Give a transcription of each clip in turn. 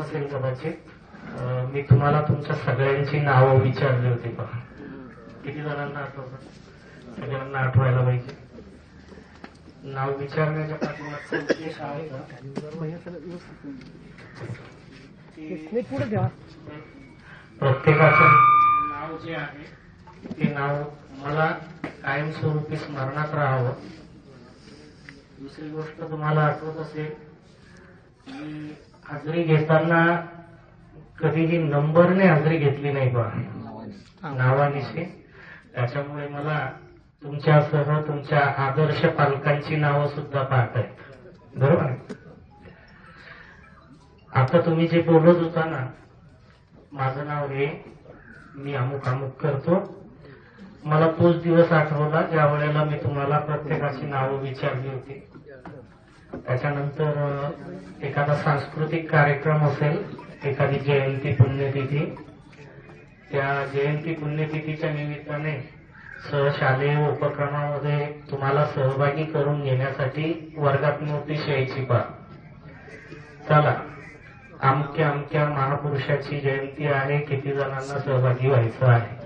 नसेल कदाचित. मी तुम्हाला तुमच्या सगळ्यांची नावं विचारली होती पहा. किती जणांना आठवतं? सगळ्यांना आठवायला पाहिजे. नाव विचारण्याच्या पाठीमागचा उद्देश आहे का? प्रत्येकाचं नाव जे आहे ते नाव मला कायमस्वरूपी स्मरणात राहावं. दुसरी गोष्ट तुम्हाला आठवत असेल की हजेरी घेताना कधीही नंबरने हजेरी घेतली नाही बा, नावानिशी. त्याच्यामुळे मला तुमच्यासह तुमच्या आदर्श पालकांची नावं सुद्धा पाहत आहेत. बरोबर. आता तुम्ही जे बोलत होता ना, माझं नाव हे, मी अमुक अमुक करतो, मला तोच दिवस आठवला ज्या वेळेला मी तुम्हाला प्रत्येकाची नावं विचारली होती. त्याच्यानंतर एखादा सांस्कृतिक कार्यक्रम असेल, एखादी जयंती पुण्यतिथी, त्या जयंती पुण्यतिथीच्या निमित्ताने सहशालेय उपक्रमामध्ये तुम्हाला सहभागी करून घेण्यासाठी वर्गात नोटीस यायची पा, चला अमक्या अमक्या महापुरुषाची जयंती आहे, किती जणांना सहभागी व्हायचं आहे.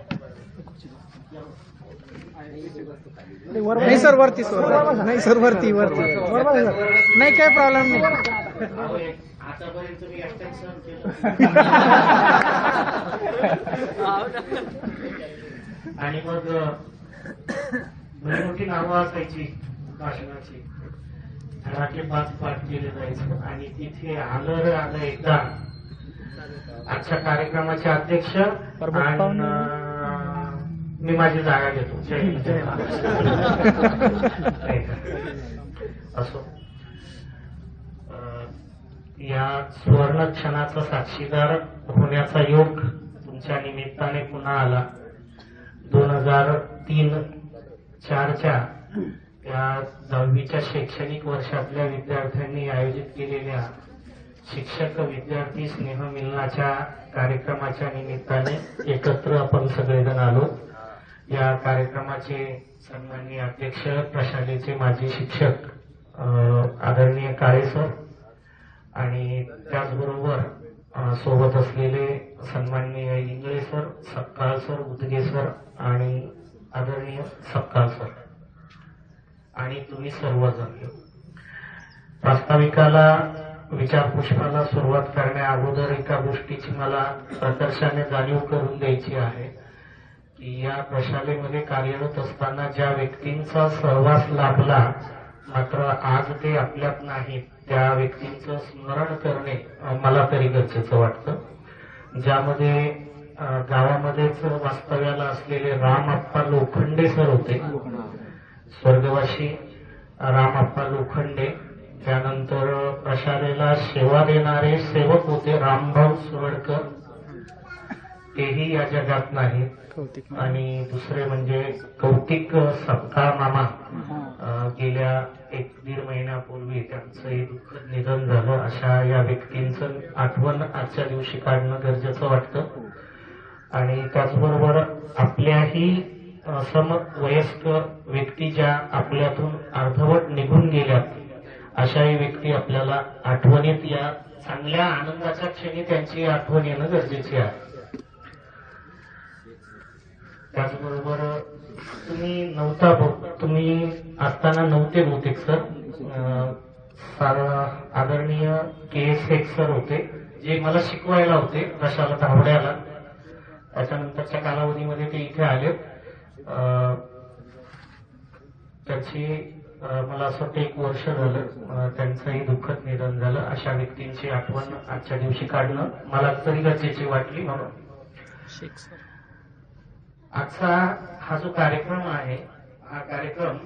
नाही सर, वरती नाही सर, वरती नाही, काय प्रॉब्लेम नाही. आतापर्यंत मी एकट्याच सहन केलं. आणि मग भली मोठी नावं असायची भाषणाची, घराचे पाठ केले जायचं. आणि तिथे आलं एकदा आजच्या कार्यक्रमाचे अध्यक्ष आणि मी माझी जागा घेतो. असो, या सुवर्ण क्षणाचा साक्षीदार होण्याचा योग तुमच्या निमित्ताने पुन्हा आला. 2003-04च्या या 10वीच्या शैक्षणिक वर्षातल्या विद्यार्थ्यांनी आयोजित केलेल्या शिक्षक विद्यार्थी स्नेहमिलनाच्या कार्यक्रमाच्या निमित्ताने एकत्र आपण सगळेजण आलो. या कार्यक्रमाचे सन्माननीय अध्यक्ष, प्रशालेचे माजी शिक्षक आदरणीय काळे सर, आणि त्याचबरोबर सोबत असलेले सन्माननीय Ingale sir, Sapkal sir, Udage sir आणि आदरणीय सपकाळ सर, आणि तुम्ही सर्वजण. प्रास्ताविकाला, विचारपुष्पाला सुरुवात करण्या अगोदर एका गोष्टीची मला प्रकर्षाने जाणीव करून द्यायची आहे की या प्रशालेमध्ये कार्यरत असताना ज्या व्यक्तींचा सहवास लाभला मात्र आज ते आपल्यात नाहीत, त्या व्यक्तींचं स्मरण करणे मला तरी गरजेचं वाटतं. ज्यामध्ये गावामध्येच वास्तव्याला असलेले रामप्पा लोखंडे सर होते, स्वर्गवासी रामप्पा लोखंडे. त्यानंतर प्रशालेला सेवा देणारे सेवक होते रामभाऊ सुरडकर, तेही या जगात नाहीत. आणि दुसरे म्हणजे कौतिक सपकाळ मामा, गेल्या 1-1.5 महिन्यापूर्वी त्यांचंही दुःखद निधन झालं. अशा या व्यक्तींचं आठवण आजच्या दिवशी काढणं गरजेचं वाटतं. आणि त्याचबरोबर आपल्याही समवयस्क व्यक्ती ज्या आपल्यातून अर्धवट निघून गेल्यात, अशाही व्यक्ती आपल्याला आठवणीत, या चांगल्या आनंदाच्या क्षणी त्यांची आठवण येणं गरजेची आहे. त्याचबरोबर तुम्ही असताना नव्हते बहुतेक सर, आदरणीय KS शेख सर होते, जे मला शिकवायला होते प्रशाला धावड्याला. त्याच्यानंतरच्या कालावधीमध्ये ते इथे आले. त्याची मला असं वाटतं 1 वर्ष झालं त्यांचंही दुःखद निधन झालं. अशा व्यक्तींची आठवण आजच्या दिवशी काढणं मला तरी गरजेची वाटली. म्हणून आजचा हा जो कार्यक्रम आहे, हा कार्यक्रम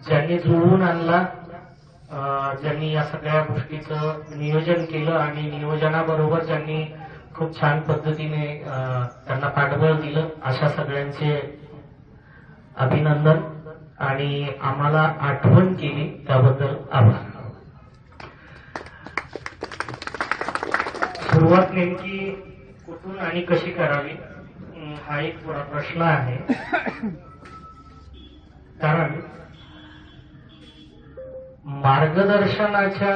ज्यांनी जुळवून आणला, ज्यांनी या सगळ्या गोष्टीचं नियोजन केलं आणि नियोजनाबरोबर ज्यांनी खूप छान पद्धतीने त्यांना पाठबळ दिलं, अशा सगळ्यांचे अभिनंदन आणि आम्हाला आठवण केली त्याबद्दल आभार. सुरुवात नेमकी कुठून आणि कशी करावी हा एक प्रश्न आहे. कारण मार्गदर्शनाच्या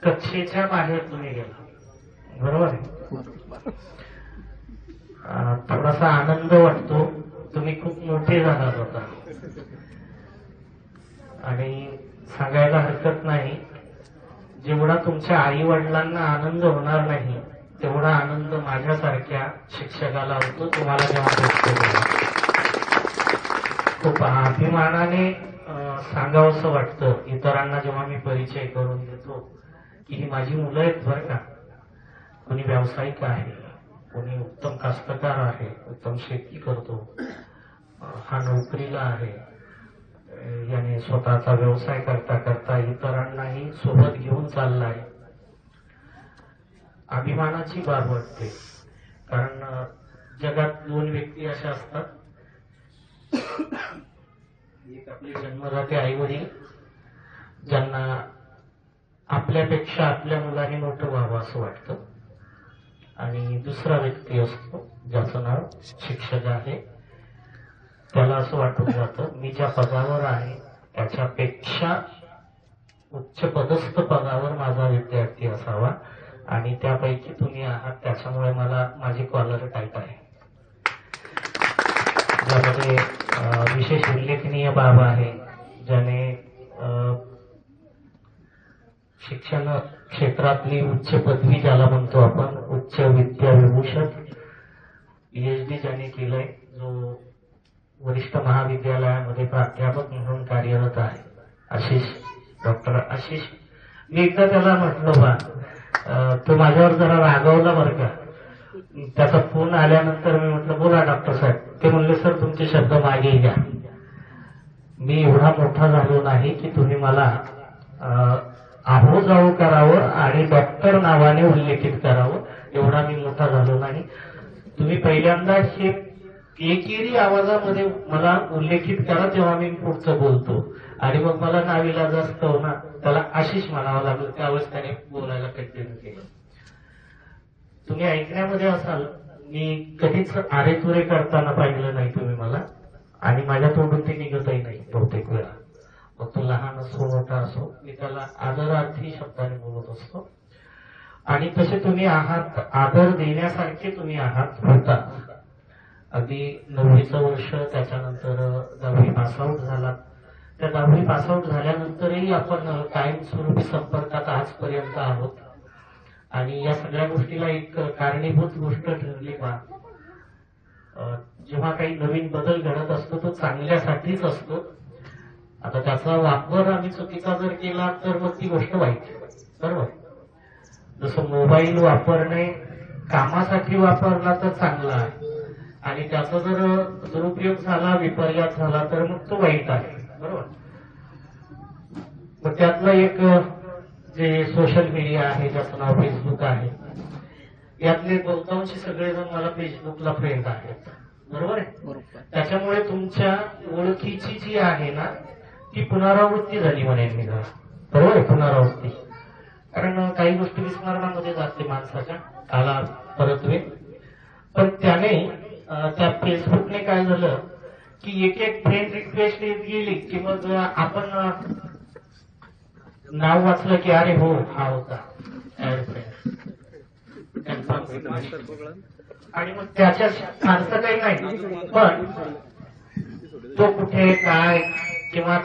कक्षेच्या बाहेर तुम्ही गेला, बरोबर आहे. थोडासा आनंद वाटतो, तुम्ही खूप मोठे झालात होता. आणि सांगायला हरकत नाही, जेवढा तुमच्या आई वडिलांना आनंद होणार नाही तेवढा आनंद माझ्यासारख्या शिक्षकाला होतो तुम्हाला जेव्हा भेटतो. खूप अभिमानाने सांगावंसं वाटतं इतरांना जेव्हा मी परिचय करून देतो की ही माझी मुलं आहेत बरं का. कोणी व्यावसायिक आहे, कोणी उत्तम कास्तकार आहे, उत्तम शेती करतो, हा नोकरीला आहे, याने स्वतःचा व्यवसाय करता करता इतरांनाही सोबत घेऊन चाललाय. अभिमानाची बाब वाटते. कारण जगात दोन व्यक्ती अशा असतात, एक आपले जन्मदाते आई वडील ज्यांना आपल्यापेक्षा आपल्या मुलाने मोठं व्हावं असं वाटतं, आणि दुसरा व्यक्ती असतो ज्याचं नाव शिक्षक आहे. त्याला असं वाटून जातं मी ज्या पदावर आहे त्याच्यापेक्षा उच्च पदस्थ पदावर माझा विद्यार्थी असावा, आणि त्यापैकी तुम्ही आहात, त्याच्यामुळे मला माझी कॉलर टाईट आहे. ज्यामध्ये विशेष उल्लेखनीय बाब आहे, ज्याने शिक्षण क्षेत्रातली उच्च पदवी ज्याला म्हणतो आपण, उच्च विद्या विभूषण PhD ज्याने केलंय, जो वरिष्ठ महाविद्यालयामध्ये प्राध्यापक म्हणून कार्यरत आहे, आशिष, डॉक्टर आशिष. मी एकदा त्याला म्हटलं बा, तो माझ्यावर जरा रागवला बरं का. त्याचा फोन आल्यानंतर मी म्हटलं बोला डॉक्टर साहेब. ते म्हणले सर तुमचे शब्द मागे घ्या, मी एवढा मोठा झालो नाही की तुम्ही मला आहो जाऊ करावं आणि डॉक्टर नावाने उल्लेखित करावं, एवढा मी मोठा झालो नाही. तुम्ही पहिल्यांदा हे एकेरी आवाजामध्ये मला उल्लेखित करा तेव्हा मी पुढचं बोलतो, आणि मग मला नावीलाज असतो ना, त्याला आशिष म्हणावं लागलं. त्यावेळेस त्याने बोलायला कंटिन्यू केलं. तुम्ही ऐकण्यामध्ये असाल, मी कधीच आरेतुरे करताना पाहिलं नाही तुम्ही मला, आणि माझ्या तोंडून ते निघतही नाही बहुतेक वेळा. मग तो लहान असो मोठा असो, मी त्याला आदरार्थी शब्दाने बोलत असतो. आणि तसे तुम्ही आहात, आदर देण्यासारखे तुम्ही आहात होता. अगदी 9वीचं वर्ष, त्याच्यानंतर 10वी पासआउट झाला. त्या 10वी पासआउट झाल्यानंतरही आपण कायमस्वरूपी संपर्कात आजपर्यंत आहोत. आणि या सगळ्या गोष्टीला एक कारणीभूत गोष्ट ठरली बा, जेव्हा काही नवीन बदल घडत असतो तो चांगल्यासाठीच असतो. आता त्याचा वापर आम्ही चुकीचा जर केला तर मग ती गोष्ट वाईट, बरोबर. जसं मोबाईल वापरणे कामासाठी वापरला तर चांगला आहे, आणि त्याचा जर दुरुपयोग झाला, विपर्यास झाला तर मग तो वाईट आहे, बरोबर. मग त्यातलं एक जे सोशल मीडिया आहे ज्याचं नाव फेसबुक आहे, यातले बहुतांशी सगळेजण मला फेसबुकला फ्रेंड आहेत, बरोबर आहे. त्याच्यामुळे तुमच्या ओळखीची जी आहे ना ती पुनरावृत्ती झाली म्हणेन मी, बरोबर आहे, पुनरावृत्ती. कारण काही गोष्टी विस्मरणामध्ये जाते माणसाच्या, काला परत्वे. पण त्याने त्या फेसबुकने काय झालं की एक एक फ्रेंड रिक्वेस्ट येत गेली की मग आपण नाव वाचलं की अरे हो हा होता ऍड फ्रेंड, आणि मग त्याच्या फारसं काही नाही, पण तो कुठे काय किंवा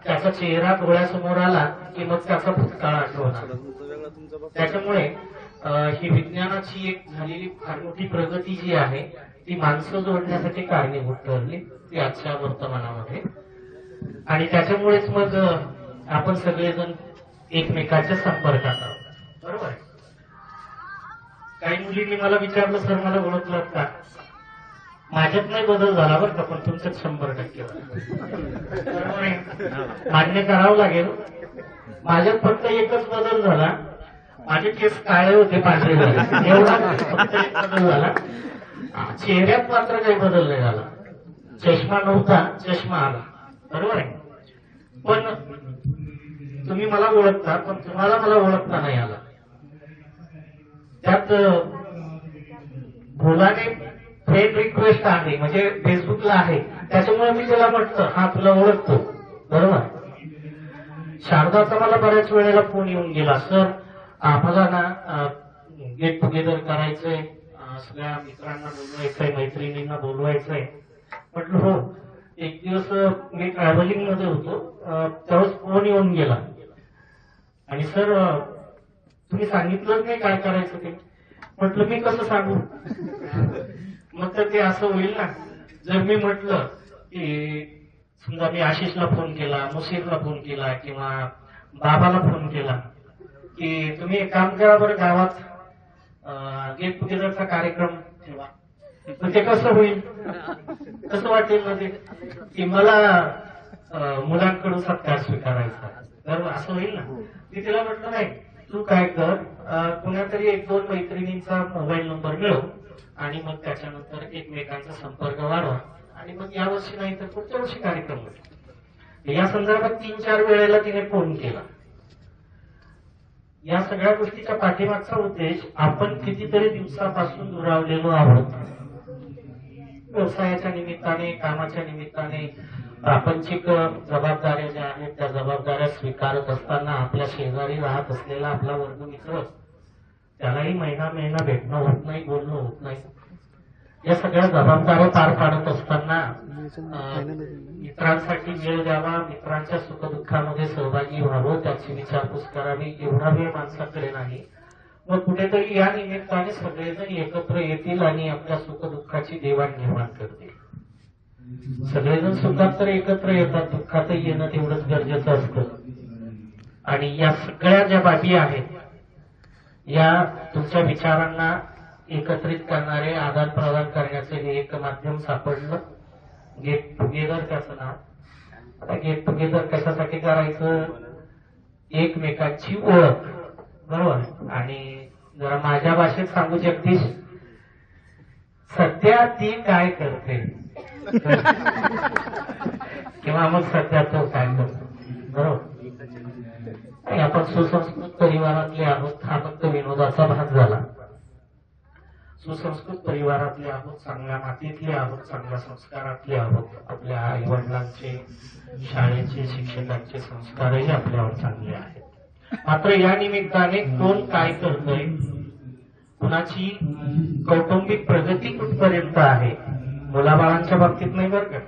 त्याचा चेहरा डोळ्यासमोर आला की मग त्याचा भूतकाळ आठवणार. त्याच्यामुळे ही विज्ञानाची एक झालेली फार मोठी प्रगती जी आहे ती माणसं जोडण्यासाठी कारणीभूत ठरली, ती आजच्या वर्तमानामध्ये. आणि त्याच्यामुळेच मग आपण सगळेजण एकमेकाच्या संपर्कात आहोत, बरोबर. काही मुलींनी मला विचारलं सर मला ओळखलं का. माझ्यात नाही बदल झाला बरं का, पण तुमच्यात 100% मान्य करावं लागेल. माझ्यात फक्त एकच बदल झाला, माझे केस काळे होते पांढरे झाले, एवढा फक्त एक बदल झाला. चेहऱ्यात मात्र काही बदल नाही झाला. चष्मा नव्हता, चष्मा आला, बरोबर आहे. पण तुम्ही मला ओळखता, पण तुम्हाला मला ओळखता नाही आला. त्यात भोलाने फ्रेंड रिक्वेस्ट आहे म्हणजे फेसबुकला आहे, त्याच्यामुळे मी त्याला म्हटलं हा तुला ओळखतो, बरोबर. शारदाचा मला बऱ्याच वेळेला फोन येऊन गेला, सर आम्हाला ना गेट टुगेदर करायचंय, सगळ्या मित्रांना बोलवायचंय, मैत्रिणींना बोलवायचंय. म्हटलं हो. एक दिवस मी ट्रॅव्हलिंग मध्ये होतो, तेव्हाच फोन येऊन गेला आणि सर तुम्ही सांगितलंच नाही काय करायचं ते. म्हटलं मी कसं सांगू. मग तर ते असं होईल ना, जर मी म्हटलं की समजा मी आशिषला फोन केला, मुशीरला फोन केला किंवा बाबाला फोन केला की तुम्ही एक काम करा बरं, गावात गेट टुगेदरचा कार्यक्रम ठेवा, तर ते कसं होईल, कसं वाटेल ना ते की मला मुलांकडून सत्कार स्वीकारायचा, तर असं होईल ना. मी तिला म्हटलं नाही, तू काय कर, कुणातरी 1-2 मैत्रिणींचा मोबाईल नंबर मिळव आणि मग त्याच्यानंतर एकमेकांचा संपर्क वाढवा आणि मग यावर्षी नाही तर पुढच्या वर्षी कार्यक्रम होईल. या संदर्भात 3-4 वेळेला तिने फोन केला. या सगळ्या गोष्टीच्या पाठीमागचा उद्देश, आपण कितीतरी दिवसापासून दुरावलेलो आहोत. व्यवसायाच्या निमित्ताने, कामाच्या निमित्ताने, प्रापंचिक जबाबदाऱ्या ज्या आहेत त्या जबाबदाऱ्या स्वीकारत असताना आपल्या शेजारी राहत असलेला आपला वर्गमित्र, त्यालाही महिना भेटणं होत नाही, बोलणं होत नाही. या सगळ्या जबाबदाऱ्या पार पाडत असताना मित्रांसाठी वेळ द्यावा, मित्रांच्या सुखदुःखामध्ये सहभागी व्हावं, त्याची विचारपूस करावी, एवढा वेळ माणसाकडे नाही. मग कुठेतरी या निमित्ताने सगळेजण एकत्र येतील आणि आपल्या सुखदुःखाची देवाणघेवाण करतील. सगळेजण सुखात तर एकत्र येतात, दुःखातही येणं तेवढंच गरजेचं असतं. आणि या सगळ्या ज्या बाबी आहेत, या तुमच्या विचारांना एकत्रित करणारे, आदान प्रदान करण्याचं हे एक माध्यम सापडलं, गेट टुगेदर त्याचं नाव. आता गेट टुगेदर कशासाठी करायचं, एकमेकांची ओळख, बरोबर. आणि जरा माझ्या भाषेत सांगू, जगदीश, सध्या ती काय करते किंवा मग सध्या तो काय करतो, बरोबर. आपण सुसंस्कृत परिवारातले आहोत, हा फक्त विनोदाचा भाग झाला. सुसंस्कृत परिवारातले आहोत, चांगल्या मातीतले आहोत, चांगल्या संस्कारातले आहोत. आपल्या आई वडिलांचे, शाळेचे, शिक्षकांचे संस्कारही आपल्यावर चांगले आहेत. मात्र या निमित्ताने कोण काय करतोय, कुणाची कौटुंबिक प्रगती कुठपर्यंत आहे, मुलाबाळांच्या बाबतीत नाही बरं का,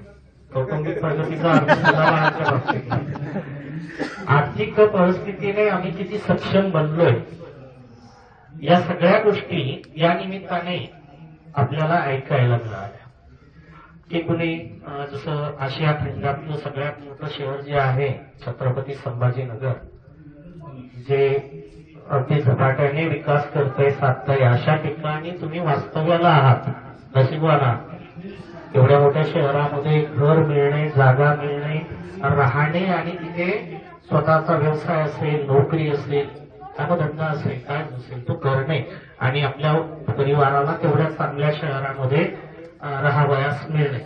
कौटुंबिक प्रगतीचा अर्थ मुलाबाळांच्या बाबतीत नाही. आर्थिक परिस्थितीने आम्ही किती सक्षम बनलोय, या सगळ्या गोष्टी या निमित्ताने आपल्याला ऐकायला मिळाल्या. की कुणी जसं आशिया खंडातलं सगळ्यात मोठं शहर जे आहे छत्रपती संभाजीनगर, जे अगदी झपाट्याने विकास करतंय, साधतंय, अशा ठिकाणी तुम्ही वास्तव्याला आहात, नशीबवान आहात. एवढ्या मोठ्या शहरामध्ये घर मिळणे, जागा मिळणे, राहणे आणि तिथे स्वतःचा व्यवसाय असेल, नोकरी असेल, कामधंदा असेल, काय असेल तो करणे आणि आपल्या परिवाराला तेवढ्या चांगल्या शहरामध्ये राहावयास मिळणे,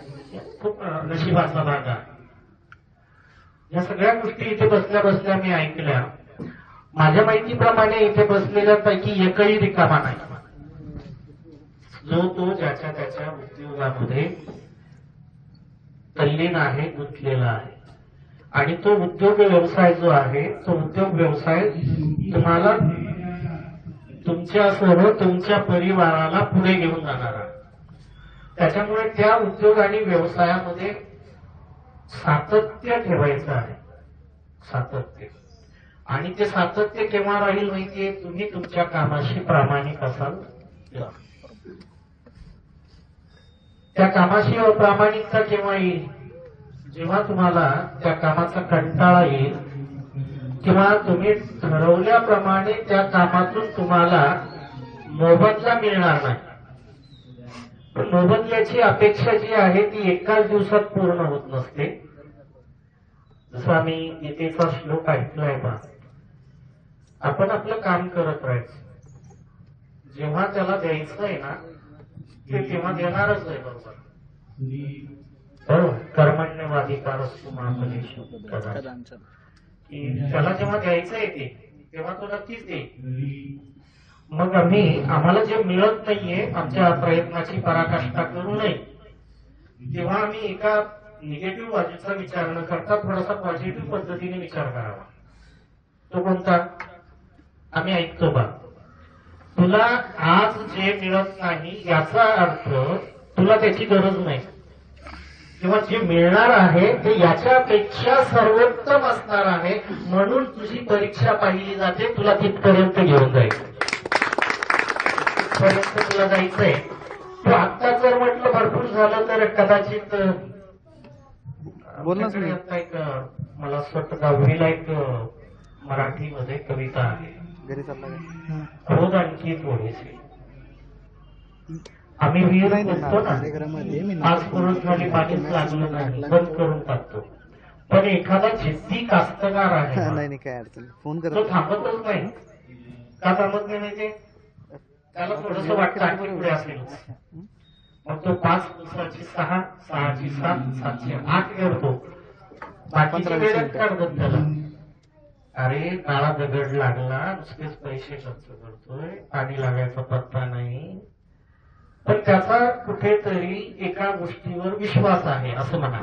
खूप नशिबाचा भाग आहे. या सगळ्या गोष्टी इथे बसल्या बसल्या मी ऐकल्या. माझ्या माहितीप्रमाणे इथे बसलेल्यापैकी एकही रिकामा नाही. जो तो ज्याच्या त्याच्या उद्योगामध्ये तल्लीन आहे, गुंतलेला आहे. आणि तो उद्योग व्यवसाय जो आहे, तो उद्योग व्यवसाय तुम्हाला तुमच्यासह तुमच्या परिवाराला पुढे घेऊन जाणार आहे. त्याच्यामुळे त्या उद्योग आणि व्यवसायामध्ये सातत्य ठेवायचं आहे, सातत्य. आणि ते सातत्य केव्हा राहील माहितीये, तुम्ही तुमच्या कामाशी प्रामाणिक असाल. त्या कामाशी अप्रामाणिकता केव्हा येईल, जेव्हा तुम्हाला त्या कामाचा कंटाळा येईल किंवा तुम्ही ठरवल्याप्रमाणे त्या कामातून तुम्हाला मोबदला मिळणार नाही. पण मोबदल्याची अपेक्षा जी आहे ती एकाच दिवसात पूर्ण होत नसते. जसं आम्ही गीतेचा श्लोक ऐकलाय बा, आपण आपलं काम करत राहायचं, जेव्हा त्याला द्यायचं आहे ना ते तेव्हा देणारच आहे, बरोबर. कर्मण्यवाधिकारस्तु मा फलेषु कदाचन. त्याला जेव्हा द्यायचं आहे ते तेव्हा तो नक्कीच देईल. मग आम्हाला जे मिळत नाहीये, आमच्या प्रयत्नाची पराकाष्ठा करू नये, तेव्हा आम्ही एका निगेटिव्ह बाजूचा विचार न करता थोडासा पॉझिटिव्ह पद्धतीने विचार करावा. तो कोणता? आम्ही ऐकतो बा, तुला आज जे मिळत नाही याचा अर्थ तुला त्याची गरज नाही, किंवा जे मिळणार आहे ते याच्यापेक्षा सर्वोत्तम असणार आहे, म्हणून तुझी परीक्षा पाहिली जाते, तुला तिथपर्यंत घेऊन जायचं, तिथपर्यंत तुला जायचंय. तू आत्ता जर म्हटलं भरपूर झालं तर कदाचित बोलणं आता एक मला असं वाटतं 10वीला एक मराठीमध्ये कविता आहे, घरी चालला रोज आणखी थोडेसे. आम्ही विहीर खोदतो ना, आज परत झाली पाणीच लागलं नाही, बंद करून टाकतो. पण एखादा जिद्दी कास्तकार आहे, नाही काय अडचण, फोन तो थांबतच नाही. का थांबत नाही माहिती? त्याला थोडस वाटतं आणखी पुढे असेल, मग तो 5 दिवसाची 6, 6ची 7, 7ची 8 करतो. बाकीची वेळात काढतात त्याला. अरे काळा दगड लागला, नुसतेच पैसे खर्च करतोय, पाणी लागायचा पत्ता नाही. पण त्याचा कुठेतरी एका गोष्टीवर विश्वास आहे असं म्हणा.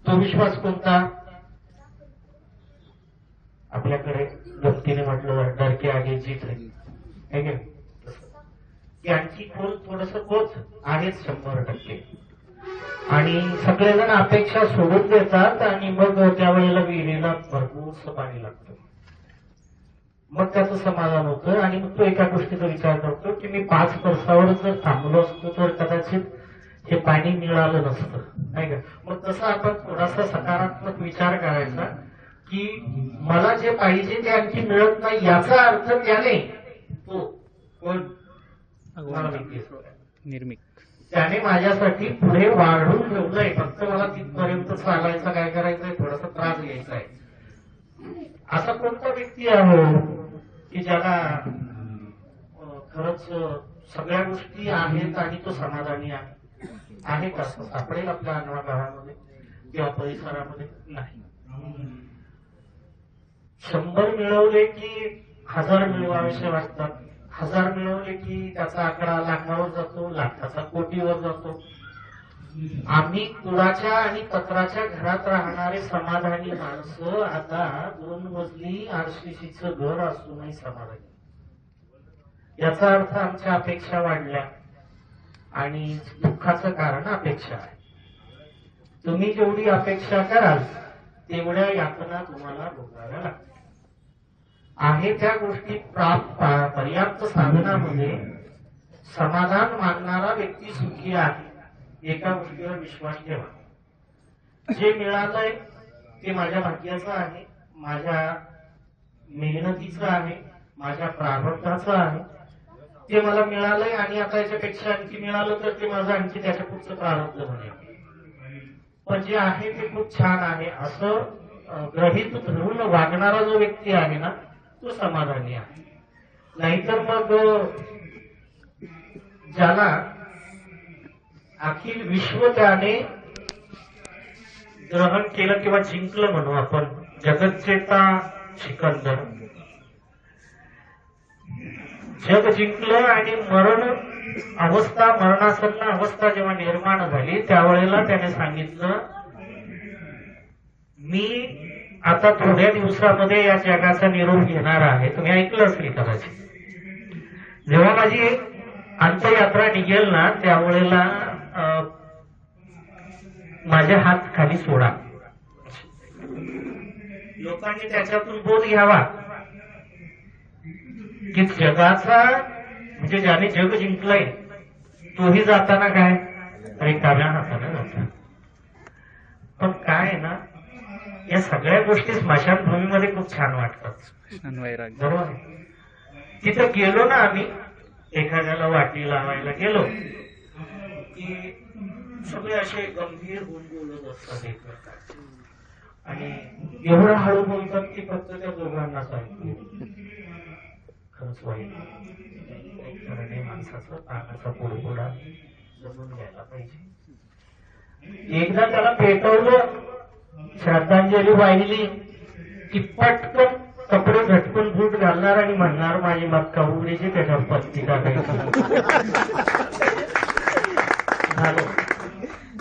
तो विश्वास कोणता? आपल्याकडे गमतीने म्हटलं डरके आगे जीत आहे, यांची खोल थोडस कोच आहेच 100%. आणि सगळेजण अपेक्षा सोडून देतात आणि मग त्यावेळेला विहिरीला भरपूर पाणी लागतं. मग त्याचं समाधान होतं आणि मग तो एका गोष्टीचा विचार करतो की मी 5 वर्षावर जर थांबलो असतो तर कदाचित हे पाणी मिळालं नसतं, नाही का? मग तसं आपण थोडासा सकारात्मक विचार करायचा की मला जे पाहिजे ते आणखी मिळत नाही, याचा अर्थ त्याने तो कोण निर्मिक त्याने माझ्यासाठी पुढे वाढून ठेवलंय, फक्त मला तिथपर्यंत चालायचं, काय करायचंय, थोडासा त्रास घ्यायचा आहे. असा कोणता व्यक्ती आहे की ज्याला खरंच सगळ्या गोष्टी आहेत आणि तो समाधानी आहे का? सापडेल आपल्या अनवा गावामध्ये किंवा परिसरामध्ये? नाही. 100 मिळवले की 1000 मिळवावेसे वाटतात, 1000 मिळवले की त्याचा आकडा लाखावर जातो, लाखाचा कोटीवर जातो. आम्ही कुडाच्या आणि पत्राच्या घरात राहणारे समाधानी माणसं आता 2 मजली आरसीसीचं घर असूनही समाधानी. याचा अर्थ आमच्या अपेक्षा वाढल्या आणि दुःखाचं कारण अपेक्षा आहे. तुम्ही जेवढी अपेक्षा कराल तेवढ्या यातना तुम्हाला भोगाव्या लागतील. आहे त्या गोष्टी पर्याप्त साधनामध्ये समाधान मानणारा व्यक्ती सुखी आहे. एका गोष्टीवर विश्वास ठेवा, जे मिळालंय ते माझ्या भाग्याचं आहे, माझ्या मेहनतीचं आहे, माझ्या प्रारब्धाचं आहे, ते मला मिळालंय आणि आता याच्यापेक्षा आणखी मिळालं तर ते माझं आणखी त्याच्या पुढचं प्रारब्ध बनेल. पण जे आहे ते खूप छान आहे असं गृहीत धरून वागणारा जो व्यक्ती आहे ना, तो समाधानी आहे. नाहीतर मग ज्याला अखिल विश्व त्याने ग्रहण केलं किंवा जिंकलं म्हणू आपण, जगच्चेता सिकंदर, जग जिंकलं आणि मरणासन्न अवस्था जेव्हा निर्माण झाली त्यावेळेला त्याने सांगितलं मी आता थोड्या दिवसामध्ये या जगाचा निरोप घेणार आहे. तुम्ही ऐकलं असेल कदाचित. जेव्हा माझी अंत्ययात्रा निघेल ना त्यावेळेला माझे हात खाली सोडा. लोकांनी त्याच्यातून बोध घ्यावा की जगाचा म्हणजे ज्याने जग जिंकलंय तोही जाताना काय रिकाम्या हाताने जातो. पण काय आहे ना, या सगळ्या गोष्टी स्मशानभूमीमध्ये खूप छान वाटतात. बरोबर आहे. तिथं गेलो ना आम्ही, एखाद्याला वाटी लावायला गेलो की सगळे असे गंभीर होऊन बोलत असतात एकमेकांचे आणि एवढं हळू बोलतात की फक्त त्या दोघांनाच ऐकू. खरंच वाईट. माणसाचा पाण्याचा पोडपोडा जमून घ्यायला पाहिजे. एकदा त्याला पेटवलं, श्रद्धांजली वाहिली की पटकन कपडे झटकून बूट घालणार आणि म्हणणार माझी मक्का उघडीची, त्याच्यावर पत्ती टाकायची. झालं.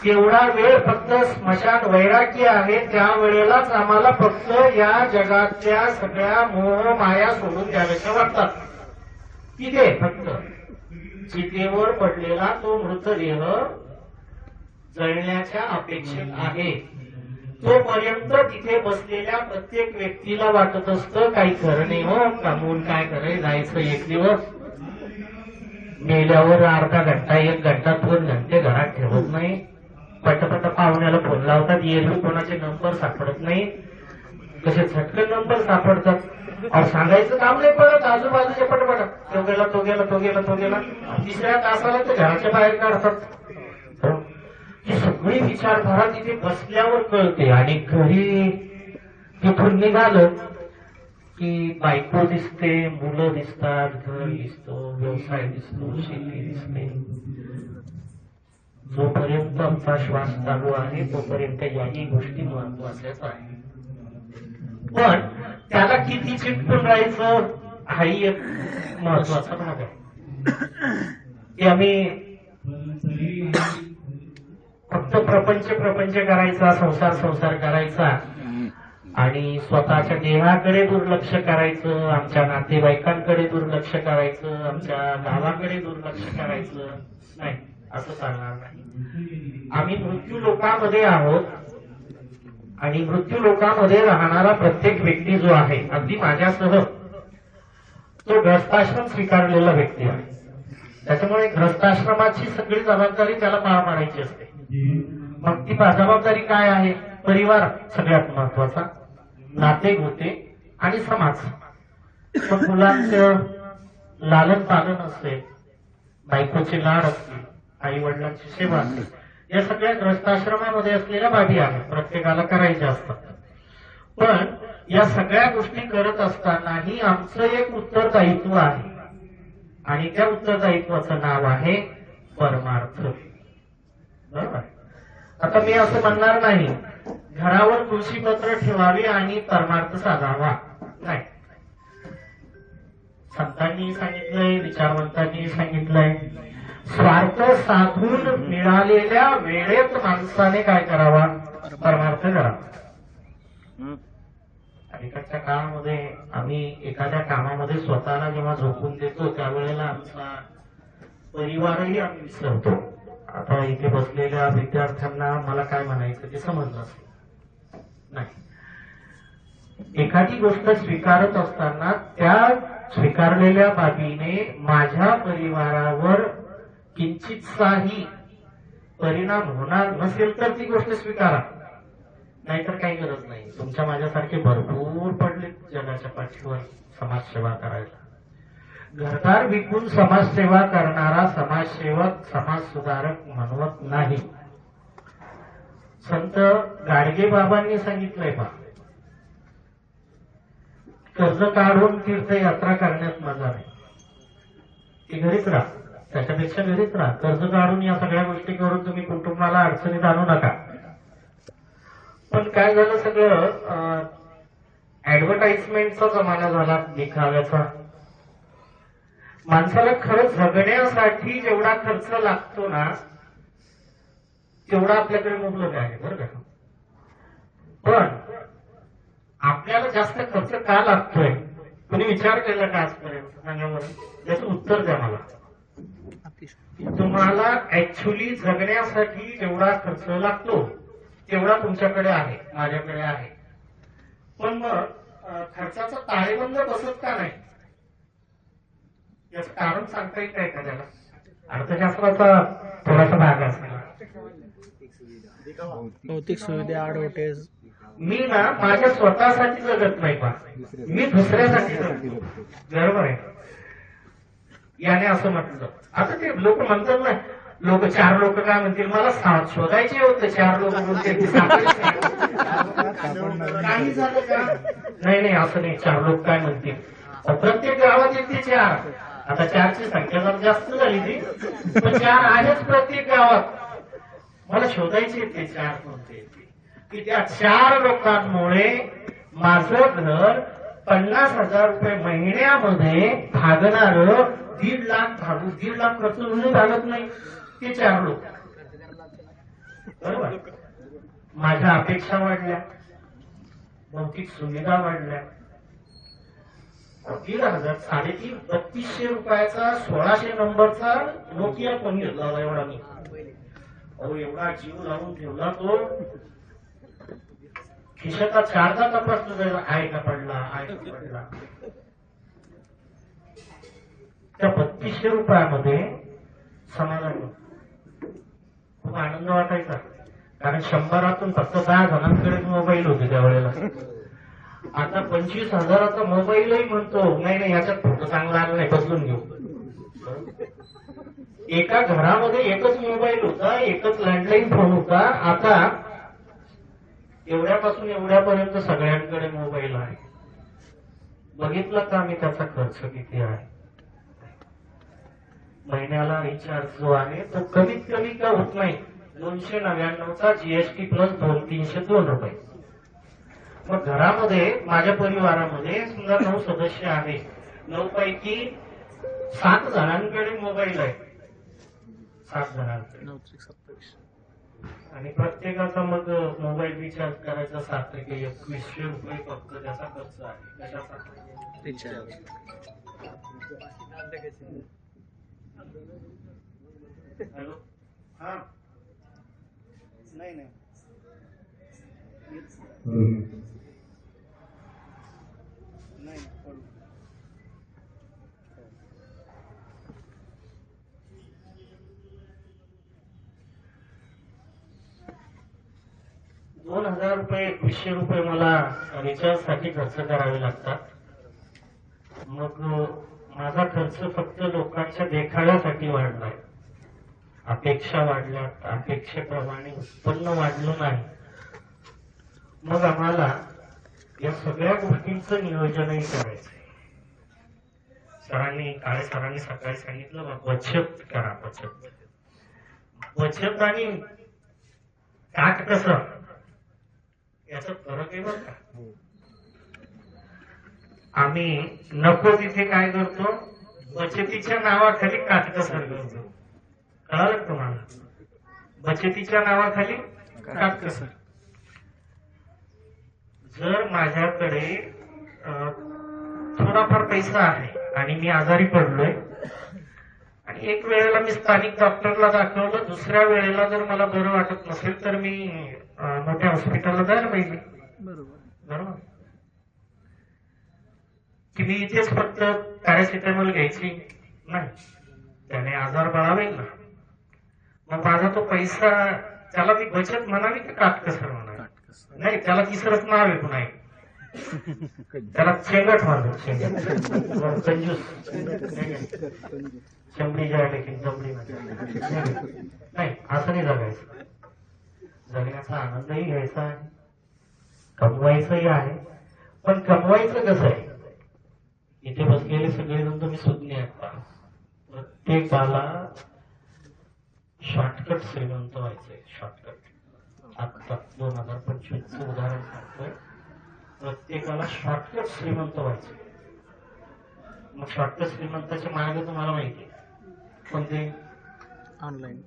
तेवढा वेळ फक्त स्मशान वैराग्य आहे, त्या वेळेलाच आम्हाला फक्त या जगातल्या सगळ्या मोह माया सोडून द्याव्याच्या वाटतात. तिथे फक्त चितेवर पडलेला तो मृतदेह जळण्याच्या अपेक्षेत आहे. तोपर्यंत तिथे बसलेल्या प्रत्येक व्यक्तीला वाटत असतं काही खरं नाही हो, कमवून काय करायचं, जायचं एक दिवस, मेल्यावर अर्धा घंटा 1 घंटा 2 घंटे घरात ठेवत नाही, पटपट पाहुण्याला फोन लावतात, येईल कोणाचे नंबर सापडत नाही, कसे झटकन नंबर सापडतात. अहो सांगायचं काम नाही पडत, आजूबाजूचे पटपट तो गेला तो गेला तो गेला तो गेला, तिसऱ्या तासाला ते घराच्या बाहेर काढतात. ही सगळी विचारधारा तिथे बसल्यावर कळते. आणि घरी तिथून निघालं की बायको दिसते, मुलं दिसतात, घर दिसतो, व्यवसाय दिसतो, शेती दिसते. जोपर्यंत आमचा श्वास चालू आहे तोपर्यंत याही गोष्टी महत्वाच्याच आहे. पण त्याला किती चिटकून राहायचं हाही एक महत्वाचा भाग आहे. की आम्ही फक्त प्रपंच करायचा, संसार करायचा आणि स्वतःच्या देहाकडे दुर्लक्ष करायचं, आमच्या नातेवाईकांकडे दुर्लक्ष करायचं, आमच्या गावाकडे दुर्लक्ष करायचं नाही, असं चालणार नाही. आम्ही मृत्यू लोकांमध्ये आहोत आणि मृत्यू लोकांमध्ये राहणारा प्रत्येक व्यक्ती जो आहे, अगदी माझ्यासह, तो ग्रस्ताश्रम स्वीकारलेला व्यक्ती आहे. त्याच्यामुळे ग्रस्ताश्रमाची सगळी जबाबदारी त्याला पार पाडायची असते. मग ती जबाबदारी काय आहे? परिवार सगळ्यात महत्वाचा, नाते गोते आणि समाज. मग मुलांचं लालन पालन असेल, बायकोचे लाड असतील, आई वडिलांची सेवा असेल, या सगळ्या ग्रस्ताश्रमामध्ये असलेल्या बाबी आहेत, प्रत्येकाला करायच्या असतात. पण या सगळ्या गोष्टी करत असतानाही आमचं एक उत्तरदायित्व आहे आणि त्या उत्तरदायित्वाचं नाव आहे परमार्थ. बरोबर. आता मी असं म्हणणार नाही घरावर तुळशीपत्र ठेवावे आणि परमार्थ साधावा, नाही. संतांनी सांगितलंय, विचारवंतांनी सांगितलंय, स्वार्थ साधून मिळालेल्या वेळेत माणसाने काय करावा? परमार्थ करावा. अलीकडच्या काळामध्ये आम्ही एखाद्या कामामध्ये स्वतःला जेव्हा झोकून देतो त्यावेळेला आमचा परिवारही आम्ही विसरतो. आता इथे बसलेल्या विद्यार्थ्यांना मला काय म्हणायचं ते समजलं असेल नाही. एखादी गोष्ट स्वीकारत असताना त्या स्वीकारलेल्या बाबीने माझ्या परिवारावर किंचितसाही परिणाम होणार नसेल तर ती गोष्ट स्वीकारा, नाहीतर काही गरज नाही. तुमच्या माझ्यासारखे भरपूर पडले जगाच्या पाठीवर समाजसेवा करायला. घरदार विकून समाजसेवा करणारा समाजसेवक समाज सुधारक म्हणवत नाही. संत गाडगे बाबांनी सांगितलंय पहा, कर्ज काढून तीर्थयात्रा करण्यात मजा नाही, ती घरीच राहा, त्याच्यापेक्षा घरीच राहा. कर्ज काढून या सगळ्या गोष्टी करून तुम्ही कुटुंबाला अडचणीत आणू नका. पण काय झालं, सगळं ऍडव्हर्टाइजमेंटचा जमाना झाला, दिखाव्याचा. माणसाला खरं जगण्यासाठी जेवढा खर्च लागतो ना तेवढा आपल्याकडे मुबलक आहे, बरं का. पण आपल्याला जास्त खर्च का लागतोय कोणी विचार केला का आजपर्यंत? सांगावं याचं उत्तर द्या मला. तुम्हाला ऍक्च्युली जगण्यासाठी जेवढा खर्च लागतो तेवढा तुमच्याकडे आहे, माझ्याकडे आहे. पण मग खर्चाचा ताळेबंद बसत का नाही? याचं कारण सांगता येईल का एखाद्याला? अर्थशास्त्राचा थोडासा भाग असला, भौतिक सुविधा, ऍडव्हर्टाइज. मी ना माझ्या स्वतःसाठी जगत नाही पा, मी दुसऱ्यासाठी जगतो. बरोबर आहे. याने असं म्हटलं. आता ते लोक म्हणतात ना, लोक 4 लोक काय म्हणतील, मला शोधायचे होते 4 लोक बोलते काही झालं का? नाही असं नाही. 4 लोक काय म्हणतील, प्रत्येक गावात येते 4. आता 4ची संख्या जर जास्त झाली ती, पण 4 आहेच प्रत्येक गावात. मला शोधायचे ते 4 कोणते, की त्या 4 लोकांमुळे माझं घर 50,000 रुपये महिन्यामध्ये भागणार 1.5 लाख खर्च म्हणून भागत नाही. ते 4 लोक. बरोबर. माझ्या अपेक्षा वाढल्या, भौतिक सुविधा वाढल्या. 3,000 3,500 रुपयाचा 1600 नंबरचा नोकिया फोन घेतला होता एवढा मी. अहो एवढा जीव लावून ठेवला तो. खिशाचा चारदा तपासतो आहे का पडला, आहे का पडला. त्या 3,200 रुपयामध्ये समाधान खूप आनंद वाटायचा. कारण 100तून फक्त 10 जणांकडे मोबाईल होते त्यावेळेला. आता 25,000चा मोबाईलही म्हणतो नाही नाही याच्यात फोटो चांगला आला नाही, बदलून घेऊ. एका घरामध्ये एकच मोबाईल होता, एकच लँडलाईन फोन होता. आता एवढ्यापासून एवढ्यापर्यंत सगळ्यांकडे मोबाईल आहे. बघितलं का मी त्याचा खर्च किती आहे. महिन्याला रिचार्ज जो आहे तो कमीत कमी का होत नाही 299चा जीएसटी प्लस 302 रुपये. मग घरामध्ये माझ्या परिवारामध्ये समजा 9 सदस्य आहे, 9 पैकी 7 जणांकडे मोबाईल आहे. 7 जणांकडे. आणि प्रत्येकाचा मग मोबाईल रिचार्ज करायचा 7,2100 रुपये फक्त त्याचा खर्च आहे. कशाचा रिचार्ज. हॅलो. हा नाही नाही 2,000 रुपये 2100 रुपये मला रिचार्ज साठी खर्च करावे लागतात. मग माझा खर्च फक्त लोकांच्या देखाव्यासाठी वाढलाय. अपेक्षा वाढल्या, अपेक्षेप्रमाणे उत्पन्न वाढलं नाही. मग आम्हाला या सगळ्या गोष्टींचं नियोजनही करायचं. काळे सरांनी सकाळी सांगितलं बचत करा. बचत आणि काटकसर याचा फरक आहे बरं का. आम्ही नको तिथे काय करतो, बचतीच्या नावाखाली काटकसर करतो. कळालं तुम्हाला. बचतीच्या नावाखाली काटकसर. जर माझ्याकडे थोडाफार पैसा आहे आणि मी आजारी पडलोय आणि एक वेळेला मी स्थानिक डॉक्टरला दाखवलं, दुसऱ्या वेळेला जर मला बरं वाटत नसेल तर मी मोठ्या हॉस्पिटलला जायला पाहिजे. बरोबर. की मी इथेच फक्त पॅरासिटामॉल घ्यायची नाही, त्याने आजार बळावेल ना. मग माझा तो पैसा त्याला मी बचत म्हणावी की काटकसर म्हणावी. नाही त्याला तिसरंच नाव आहे पुन्हा एक. त्याला चेंगट म्हणतो. कंजूस. चमडी जी आहे लेकिन जमडी नाही. असं नाही जगायचं. जगण्याचा आनंदही घ्यायचा आहे, कमवायचंही आहे. पण कमवायचं कसं आहे. इथे बसलेले सगळेजण तुम्ही सुज्ञ आहेत. प्रत्येकाला शॉर्टकट श्रीमंत व्हायचंय. शॉर्टकट. आता 2025 उदाहरण सांगतोय. प्रत्येकाला शॉर्टकट श्रीमंत व्हायचंय. मग शॉर्टकट श्रीमंताचे मार्ग तुम्हाला माहिती कोणते. ऑनलाईन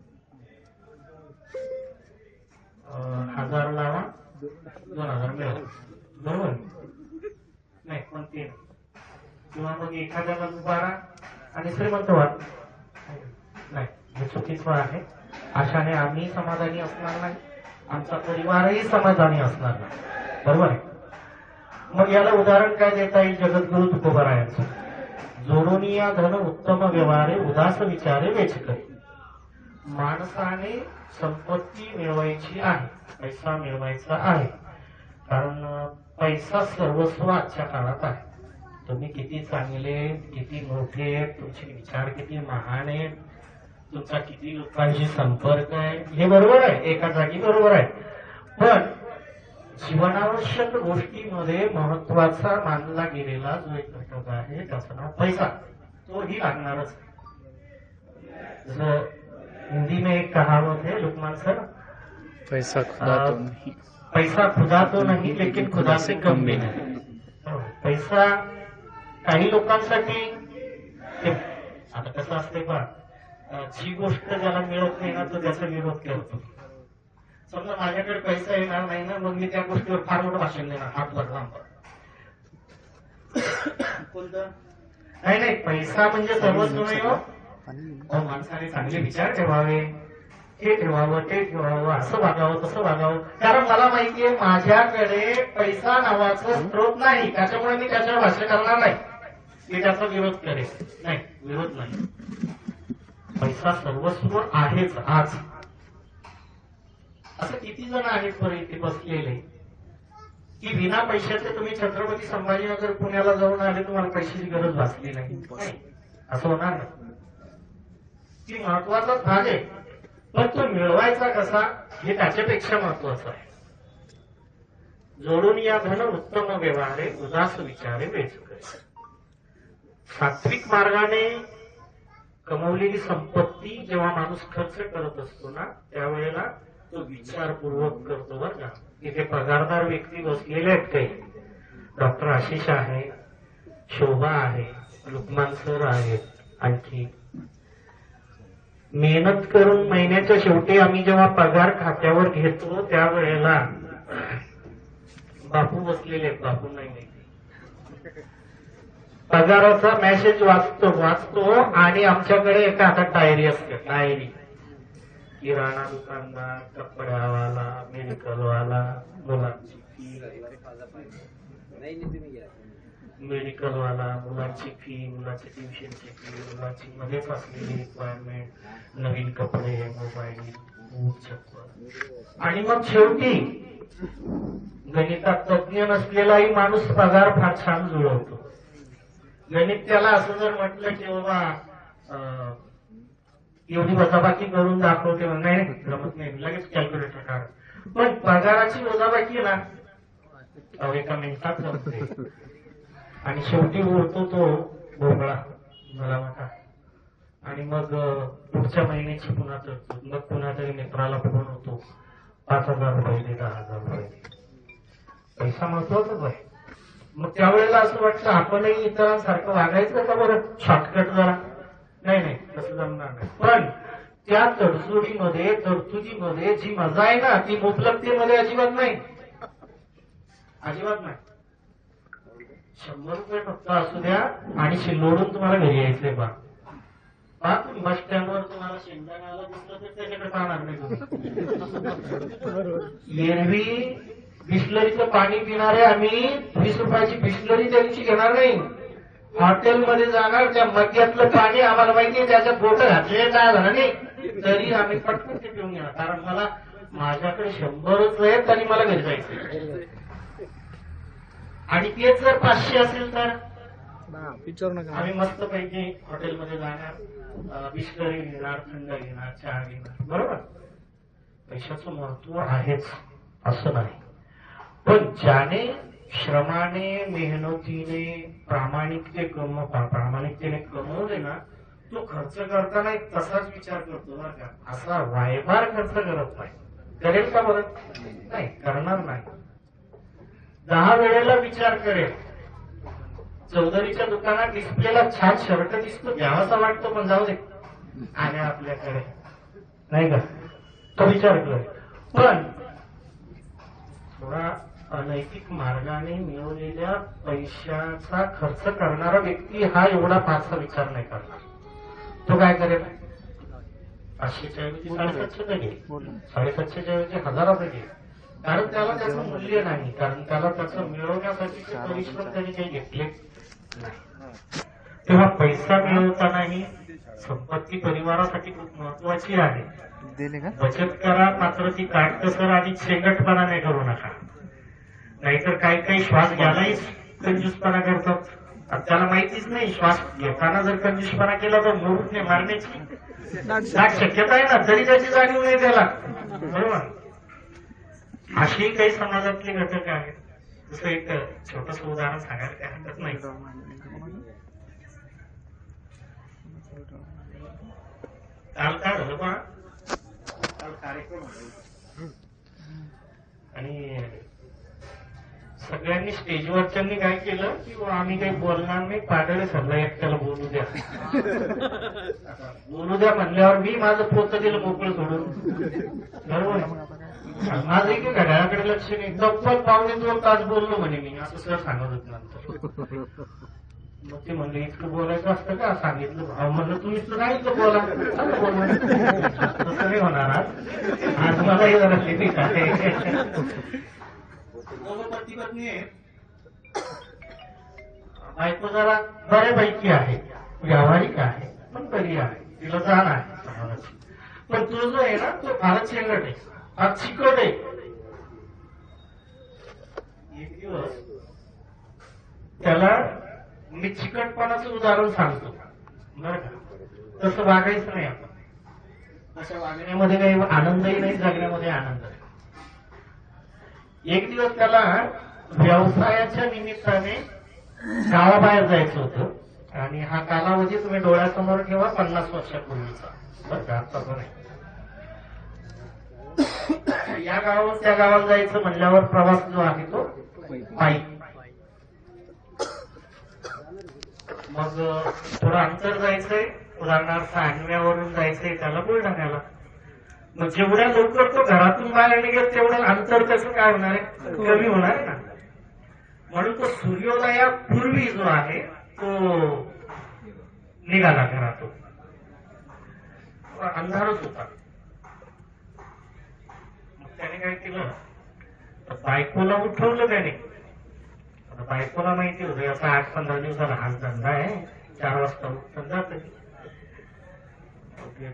1000 लावा 2,000 मिळाले. बरोबर नाही कोणते. किंवा मग एखाद्याला दुबारा आणि श्रीमंत व्हा. नाही हे चुकीचं आहे. अशाने आम्ही समाधानी असणार नाही, आमचा परिवारही समाधानी असणार नाही. बरोबर आहे. मग याला उदाहरण काय देता येईल. जगद्गुरु तुकोबारायांचं. जोडोनिया धन उत्तम व्यवहारे उदास विचारे वेचकरी. माणसाने संपत्ती मिळवायची आहे, पैसा मिळवायचा आहे. कारण पैसा सर्वस्व आजच्या काळात आहे. तुम्ही किती चांगले, किती मोठे, तुमचे विचार किती महान आहेत, तुमचा किती लोकांशी संपर्क आहे, हे बरोबर आहे, एका जागी बरोबर आहे. पण जीवनावश्यक गोष्टीमध्ये महत्वाचा मानला गेलेला जो एक घटक आहे त्याचं नाव पैसा. तोही लागणारच. जसं हिंदी में एक कहावत है लुकमान सर, पैसा खुदा तो नहीं लेकिन खुदा से कम भी नहीं. पैसा काही लोकांसाठी आता कसं असते पहा, जी गोष्ट ज्याला मिळत नाही ना तो त्याचा विरोध करतो. समजा माझ्याकडे पैसा येणार नाही ना, मग मी त्या गोष्टीवर फार मोठं भाषण देणार, हात भरला कोणतं नाही नाही, पैसा म्हणजे सर्वस्व नाही हो. माणसाने चांगले विचार ठेवावे, हे ठेवावं ते ठेवावं, असं वागावं तसं वागावं. कारण मला माहितीये माझ्याकडे पैसा नावाचा स्रोत नाही, त्याच्यामुळे मी त्याच्यावर भाष्य करणार नाही, मी त्याचा विरोध करेन. नाही, विरोध नाही. पैसा सर्वस्व आहेच आज. असं किती जण आहेत बरं इथे बसलेले की बिना पैशाचे तुम्ही छत्रपती संभाजीनगर पुण्याला जाऊन आले, तुम्हाला पैशाची गरज भासली नाही. असं होणार नाही. ती महत्वाचाच भाग आहे, पण तो मिळवायचा कसा हे त्याच्यापेक्षा महत्वाचं आहे. जोडून या धन उत्तम व्यवहारे, उदास विचारे वेचुके. सात्विक मार्गाने कमवलेली संपत्ती जेव्हा माणूस खर्च करत असतो ना, त्यावेळेला तो विचारपूर्वक करतो बरं का. इथे पगारदार व्यक्ती बसलेले आहेत काही. डॉक्टर आशिष आहे, शोभा आहे, लुकमान सर आहेत. आणखी मेहनत करून महिन्याच्या शेवटी आम्ही जेव्हा पगार खात्यावर घेतो त्यावेळेला बापू बसलेले आहेत. बापू नाही, पगाराचा मेसेज वाचतो आणि आमच्याकडे एका हातात डायरी असते. डायरी किराणा दुकानदार, कपड्यावाला, मेडिकलवाला, मुलांची फी, मेडिकलवाला, मुलांची फी, मुलाची ट्युशनची फी, मुलाची मध्येच असलेली रिक्वायरमेंट, नवीन कपडे, मोबाईल, बूट, चप्पल. आणि मग शेवटी गणितात तज्ञ नसलेलाही माणूस पगार फार छान जुळवतो. गणित त्याला असं जर म्हटलं की बाबा एवढी वजाबाकी करून दाखवते, नाही जमत नाही, लगेच कॅल्क्युलेटर काढ. पण पगाराची वजाबाकी ना एका मिनिटात जमते. आणि शेवटी उरतो तो भोगळा मला वाटा. आणि मग पुढच्या महिन्याची पुन्हा तरतूद. मग पुन्हा तरी मित्राला फोन होतो, 5,000 रुपये दे, 10,000 रुपये दे. पैसा महत्वाचाच आहे. मग त्यावेळेला असं वाटतं आपणही इतरांसारखं वागायचं का बरं, शॉर्टकट जरा. नाही नाही, तसं जमणार नाही. पण त्या तरतुदीमध्ये जी मजा आहे ना, ती मुबलकतेमध्ये अजिबात नाही, अजिबात नाही. 100 रुपये फक्त असू द्या आणि शिल्लोडून तुम्हाला घरी यायचंय बा. तुम्ही बस स्टँडवर तुम्हाला शेंगदाण्याला दिसलं तर त्याच्याकडे पाहणार नाही तुम्ही. एरवी बिस्लरीचं पाणी पिणारे आम्ही 20 रुपयाची बिस्लरी त्यांची घेणार नाही. हॉटेलमध्ये जाणार, त्या मग्यातलं पाणी आम्हाला माहितीये त्याच्यात बोटं घातले काय झालं नाही, तरी आम्ही पटकन ते पिऊन घेणार. कारण मला माझ्याकडे 100च आहेत आणि मला घरी जायचं. आणि तेच जर 500 असेल तर आम्ही मस्त पैकी हॉटेलमध्ये जाणार, बिस्लरी घेणार, थंड घेणार, चहा घेणार. बरोबर, पैशाचं महत्व आहेच असं नाही. पण ज्याने श्रमाने, मेहनतीने, प्रामाणिकतेने कमवले ना, तो खर्च करताना एक तसाच विचार करतो बरं का. असा वायभार खर्च करत नाही. करेल का बरं? नाही, करणार नाही. 10 वेळेला विचार करेल. चौधरीच्या दुकानात डिस्प्लेला छान शर्ट दिसतो, घ्यावासा वाटतो, पण जाऊ दे आणि आपल्याकडे नाही का, तो विचार करेल. पण थोडा अनैतिक मार्गाने मिळवलेल्या पैशाचा खर्च करणारा व्यक्ती हा एवढा फारसा विचार नाही करणार. तो काय करेल, 500च्या ऐवजी 750 घे, 750च्या ऐवजी 1000 घे. कारण त्याला त्याचं मूल्य नाही, कारण त्याला त्याचं मिळवण्यासाठीचे परिश्रम त्यांनी काही घेतले नाही. तेव्हा पैसा मिळवतानाही संपत्ती परिवारासाठी खूप महत्वाची आहे. बचत करा, मात्र ती काटकसर आणि शेंगटपणा नाही करू नका. नाहीतर काही काही श्वास घ्यायलाही कंजूसपणा करतात. त्याला माहितीच नाही, श्वास घेताना जर कंजूसपणा केला तर मोरूने मारण्याची दाट शक्यता आहे ना, तरी त्याची जाणीव नाही त्याला. बरोबर, अशी काही समाजातले घटक आहेत. जसं एक छोटस उदाहरण सांगायला काही हरकत नाही. काल काय झालं पहा, काल कार्यक्रम आणि सगळ्यांनी स्टेजवरच्यांनी काय केलं की आम्ही काही बोलणार नाही, पाडळे सरला एकट्याला बोलू द्या. बोलू द्या म्हणल्यावर मी माझं पोतं दिलं मोकळं सोडून. बरोबर, माझं की घड्याळाकडे लक्ष नाही, तब्बल 2.5 तास बोललो म्हणे मी, असं सर सांगत होत नंतर. मग ते म्हणलं इतकं बोलायचं असतं का, सांगितलं. म्हणलं तुम्ही तर सांगितलं बोला, आता बोला. तसं नाही होणार आज मलाही जरा लिमिट आहे. पती पत्नी आहे, बायको जरा बऱ्यापैकी आहे, व्यावहारिक आहे, पण तरी आहे, तिला जाण आहे समाजाची. पण तो जो आहे ना तो फारच शेंगट आहे, फार चिकट आहे. एक दिवस त्याला मी चिकटपणाचं उदाहरण सांगतो बरं का, तसं वागायचं नाही आपण. तशा वागण्यामध्ये काही आनंदही नाही, जगण्यामध्ये आनंद आहे. एक दिवस त्याला व्यवसायाच्या निमित्ताने गावाबाहेर जायचं होतं आणि हा कालावधी तुम्ही डोळ्यासमोर ठेवा 50 वर्षापूर्वीचा बरं का, आता पण आहे. या गावावर त्या गावाला जायचं म्हणल्यावर प्रवास जो आहे तो पायी. मग थोडं अंतर जायचंय, उदाहरणार्थ आणव्यावरून जायचंय त्याला बुलढाण्याला. मग जेवढ्या लवकर तो घरातून बाहेर निघेल तेवढं अंतर कसं काय होणार आहे, कमी होणार आहे ना. म्हणून तो सूर्योदयापूर्वी जो आहे तो निघाला घरातून. अंधारच होता. मग त्याने काय केलं, बायकोला उठवलं त्याने. आता बायकोला माहिती होतं याचा 8-15 दिवसाला हाच धंदा आहे, 4 वाजता उठून जात.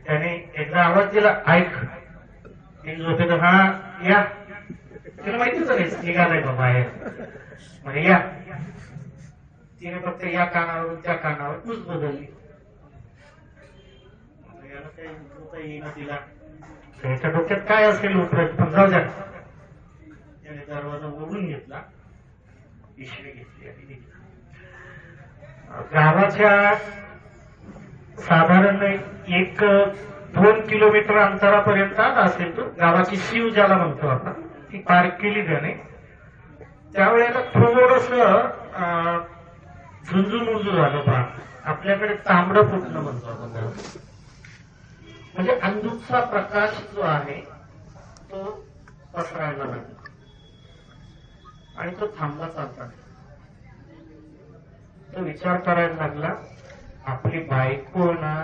त्याने एकदा आवाज दिला, ऐक. ती झोपेत, हा या. तिला माहितीच नाही निघालाय बा बाहेर, म्हणजे या. तिने फक्त या कानावरून त्या कानावर तूच बदलली. याला काही उठवता येईना तिला. त्याच्या डोक्यात काय असेल उठवायचं, पण जाऊ द्या. त्याने दरवाजा ओढून घेतला, पिशवी घेतली आणि निघाला. गावाच्या साधारण 1-2 किलोमीटर अंतरापर्यंत आला असेल तो. गावाची शिव ज्याला म्हणतो आपण, ती पार केली त्याने. त्यावेळेला थोडस झुंजून उंजू झालं प्राण. आपल्याकडे तांबडं फुटणं म्हणतो आपण त्याला. म्हणजे अंधुकचा प्रकाश जो आहे तो पसरायला लागला आणि तो थांबला चालता. तो विचार करायला लागला, आपली बायको ना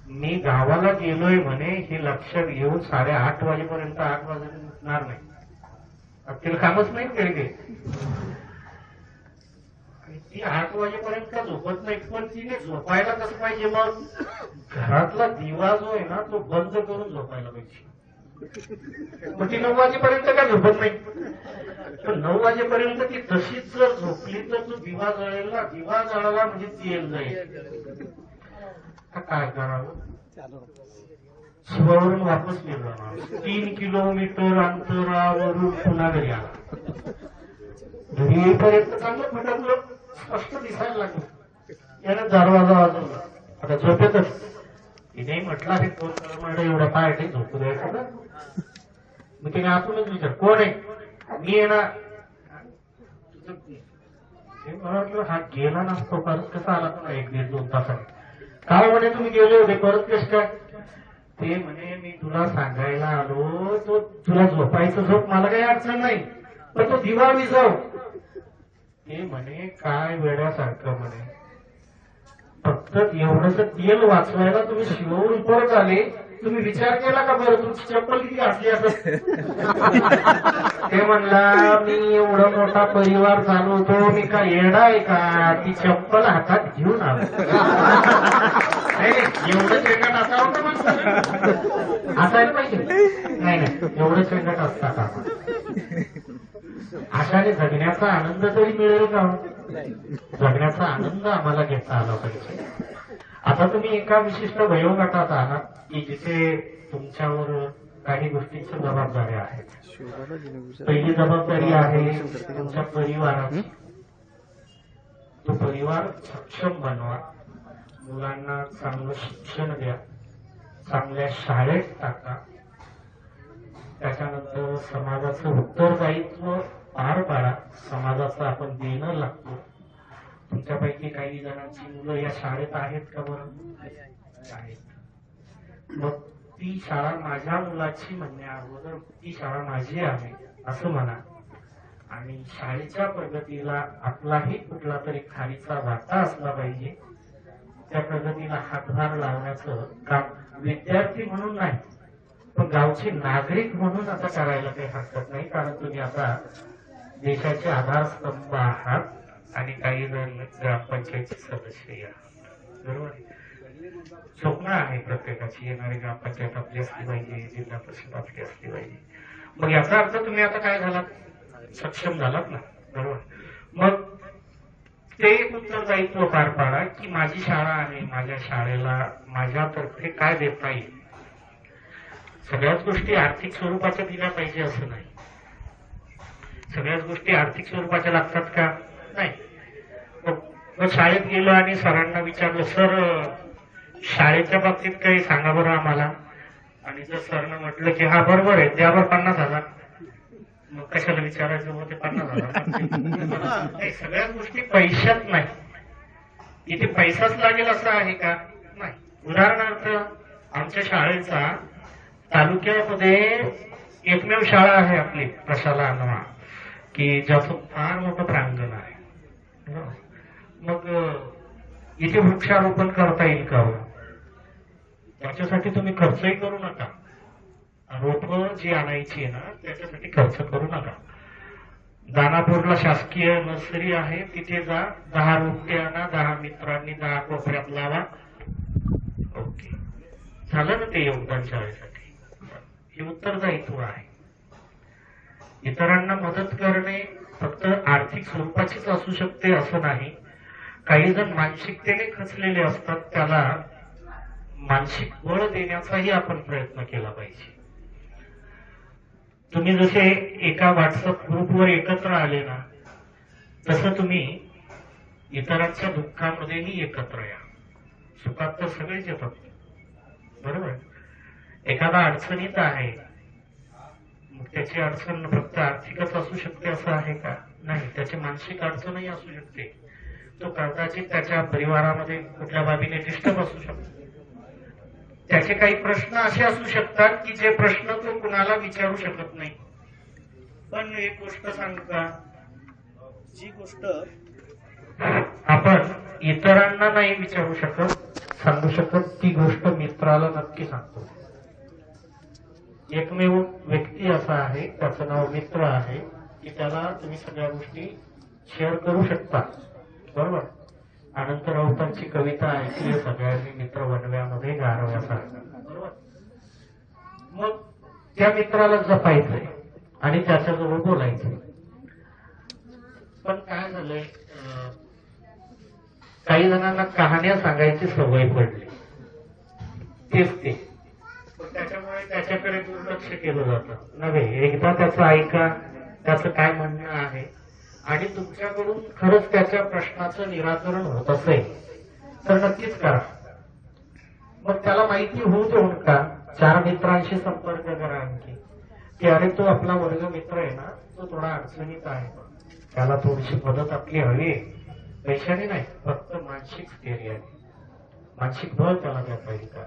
मी गावाला गेलोय म्हणे हे लक्षात घेऊन 8:30 वाजेपर्यंत 8 वाजेपर्यंत उठणार नाही. तिला कामच नाही केली आणि ती 8 वाजेपर्यंत का झोपत नाही. पण तिने झोपायला कसं पाहिजे, मग घरातला दिवा जो आहे ना तो बंद करून झोपायला पाहिजे. मग ती 9 वाजेपर्यंत का झोपत नाही. पण 9 वाजेपर्यंत ती तशीच जर झोपली तर तो दिवा जळेल ना. दिवा जळाला म्हणजे तेल जाईल. काय करावं, शिवावरून वापस गेलो. 3 किलोमीटर अंतरावरून पुन्हा घरी आला. घरी येईपर्यंत चांगलं फटकलं, स्पष्ट दिसायला लागलं. याने दरवाजा वाजवला. आता झोपेतच तिने म्हटलं हे कोण म्हणलं एवढा पाय झोपू द्यायचं ना. मग तिने आतूनच विचार, कोण आहे. मी येणार. मला वाटलं हा गेला नसतो, परत कसा आला तुला 1-1-2 तासात. काय म्हणे तुम्ही गेले होते परत कस काय. ते म्हणे मी तुला सांगायला आलो, तो तुला झोपायचं झोप, मला काही अडचण नाही, पण तो दिवा विझव. ते म्हणे काय वेड्यासारखं म्हणे, फक्त एवढंच तेल वाचवायला तुम्ही शिवरून परत आले. तुम्ही विचार केला का बरं तुमची चप्पल किती असली असं. ते म्हणला मी एवढा मोठा परिवार चालवतो, मी का येडा आहे का ती चप्पल हातात घेऊन आलो. एवढं शेंगट असावं का माणसाला, असायला पाहिजे. नाही एवढं शेंगट असता का. अशाने जगण्याचा आनंद तरी मिळेल का. जगण्याचा आनंद आम्हाला घेता आला पाहिजे. आता तुम्ही एका विशिष्ट वयोगटात आहात की जिथे तुमच्यावर काही गोष्टींच्या जबाबदाऱ्या आहेत. पहिली जबाबदारी आहे तुमच्या परिवाराची. तो परिवार सक्षम बनवा, मुलांना चांगलं शिक्षण द्या, चांगल्या शाळेत टाका. त्याच्यानंतर समाजाचं उत्तरदायित्व पार पाडा. समाजाचं आपण देणं लागतो. तुमच्यापैकी काही जणांची मुलं या शाळेत आहेत का बरं. आहेत. मग ती शाळा माझ्या मुलाची म्हणण्या अगोदर ती शाळा माझी आहे असं म्हणा, आणि शाळेच्या प्रगतीला आपलाही कुठला तरी खारीचा वाटा असला पाहिजे. त्या प्रगतीला हातभार लावण्याचं काम विद्यार्थी म्हणून नाही, पण गावचे नागरिक म्हणून आता करायला काही हरकत नाही. कारण तुम्ही आता देशाचे आधारस्तंभ आहात आणि काही जण ग्रामपंचायतचे सदस्य आहात, बरोबर. स्वप्न आहे प्रत्येकाची, येणारी ग्रामपंचायत आपली असली पाहिजे, जिल्हा परिषद आपली असली पाहिजे. मग याचा अर्थ तुम्ही आता काय झालात, सक्षम झालात ना, बरोबर. मग ते उत्तरदायित्व पार पाडा की माझी शाळा आहे, माझ्या शाळेला माझ्यातर्फे काय देता येईल. सगळ्याच गोष्टी आर्थिक स्वरूपाच्या दिल्या पाहिजे असं नाही. सगळ्याच गोष्टी आर्थिक स्वरूपाच्या लागतात का, नाही. मग शाळेत गेलो आणि सरांना विचारलं, सर शाळेच्या बाबतीत काही सांगा बरं आम्हाला. आणि जर सरनं म्हटलं की हा बरोबर आहे, द्या बरं 50,000, मग कशाला विचारायचं, मग ते 50,000. नाही, सगळ्या गोष्टी पैशात नाही. इथे पैसाच लागेल असं आहे का, नाही. उदाहरणार्थ आमच्या शाळेचा तालुक्यामध्ये एकमेव शाळा आहे आपली प्रशाला अनवा, की ज्याचं फार मोठं प्रांगण आहे. मग इथे वृक्षारोपण करता येईल का, त्याच्यासाठी तुम्ही खर्चही करू नका. रोपं जी आणायची आहे ना त्याच्यासाठी खर्च करू नका. दानापूरला शासकीय नर्सरी आहे, तिथे जा, 10 रोपटे आणा, 10 मित्रांनी 10 कोपऱ्यात लावा. ओके, झालं ना ते योगदान शाळेसाठी. हे उत्तरदायित्व आहे. इतरांना मदत करणे फक्त आर्थिक स्वरूपाचीच असू शकते असं नाही. काही जण मानसिकतेने खचलेले असतात, त्याला मानसिक बळ देण्याचाही आपण प्रयत्न केला पाहिजे. तुम्ही जसे एका व्हॉट्सअप ग्रुपवर एकत्र आले ना, तसं तुम्ही इतरांच्या दुःखामध्येही एकत्र या. सुखात तर सगळेच येतात, बरोबर. एखादा अडचणीत आहे, मग त्याची अडचण फक्त आर्थिकच असू शकते असं आहे का, नाही. त्याची मानसिक अडचणही असू शकते. तो कदाचित त्याच्या परिवारामध्ये कुठल्या बाबीने डिस्टर्ब असू शकतो. त्याचे काही प्रश्न असे असू शकतात की जे प्रश्न तो कुणाला विचारू शकत नाही. पण एक गोष्ट सांगू का, जी गोष्ट आपण इतरांना नाही विचारू शकत, सांगू शकत, ती गोष्ट मित्राला नक्की सांगतो. एकमेव व्यक्ती असा आहे, त्याचं नाव मित्र आहे, की त्याला तुम्ही सगळ्या गोष्टी शेअर करू शकता, बरोबर. अनंत राऊतांची कविता ऐकली सगळ्यांनी, मित्र वनव्यामध्ये गारव्यासारखा, बरोबर. मग त्या मित्राला जपायचंय आणि त्याच्याजवळ बोलायचंय. पण काय झालंय, काही जणांना कहाण्या सांगायची सवय पडली, तेच ते. पण त्याच्यामुळे त्याच्याकडे दुर्लक्ष केलं जातं नव्हे. एकदा त्याचं ऐका, त्याचं काय म्हणणं आहे, आणि तुमच्याकडून खरंच त्याच्या प्रश्नाचं निराकरण होत असेल तर नक्कीच करा. मग त्याला माहिती होऊ देऊन का, 4 मित्रांशी संपर्क करा आणखी, की अरे तो आपला वर्ग मित्र आहे ना, तो थोडा अडचणीत आहे, त्याला थोडीशी मदत आपली हवी आहे. पैशाने नाही, फक्त मानसिक स्थैर्याने, मानसिक बळ त्याला देता येईल का,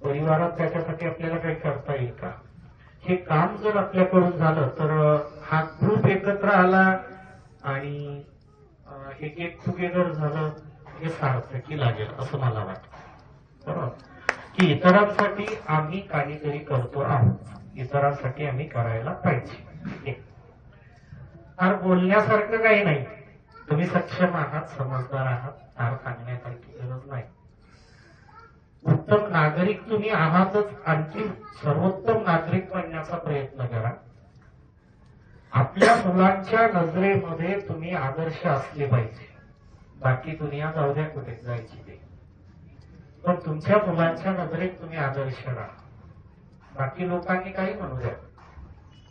परिवारात त्याच्यासाठी आपल्याला काही करता येईल का. हे काम जर आपल्याकडून झालं तर हा ग्रुप एकत्र आला आणि हे गेट टुगेदर झालं, हे सार्थकी लागेल असं मला वाटतं, बरोबर. की इतरांसाठी आम्ही काहीतरी करतो आहोत, इतरांसाठी आम्ही करायला पाहिजे. फार बोलण्यासारखं काही नाही, तुम्ही सक्षम आहात, समजदार आहात, फार सांगण्यासारखी गरज नाही. उत्तम नागरिक तुम्ही आहातच, आणखी सर्वोत्तम नागरिक बनण्याचा प्रयत्न करा. आपल्या मुलांच्या नजरेमध्ये तुम्ही आदर्श असले पाहिजे. बाकी दुनिया जाऊ द्या कुठे जायची ते, पण तुमच्या मुलांच्या नजरेत तुम्ही आदर्श राहा. बाकी लोकांनी काही म्हणू द्या,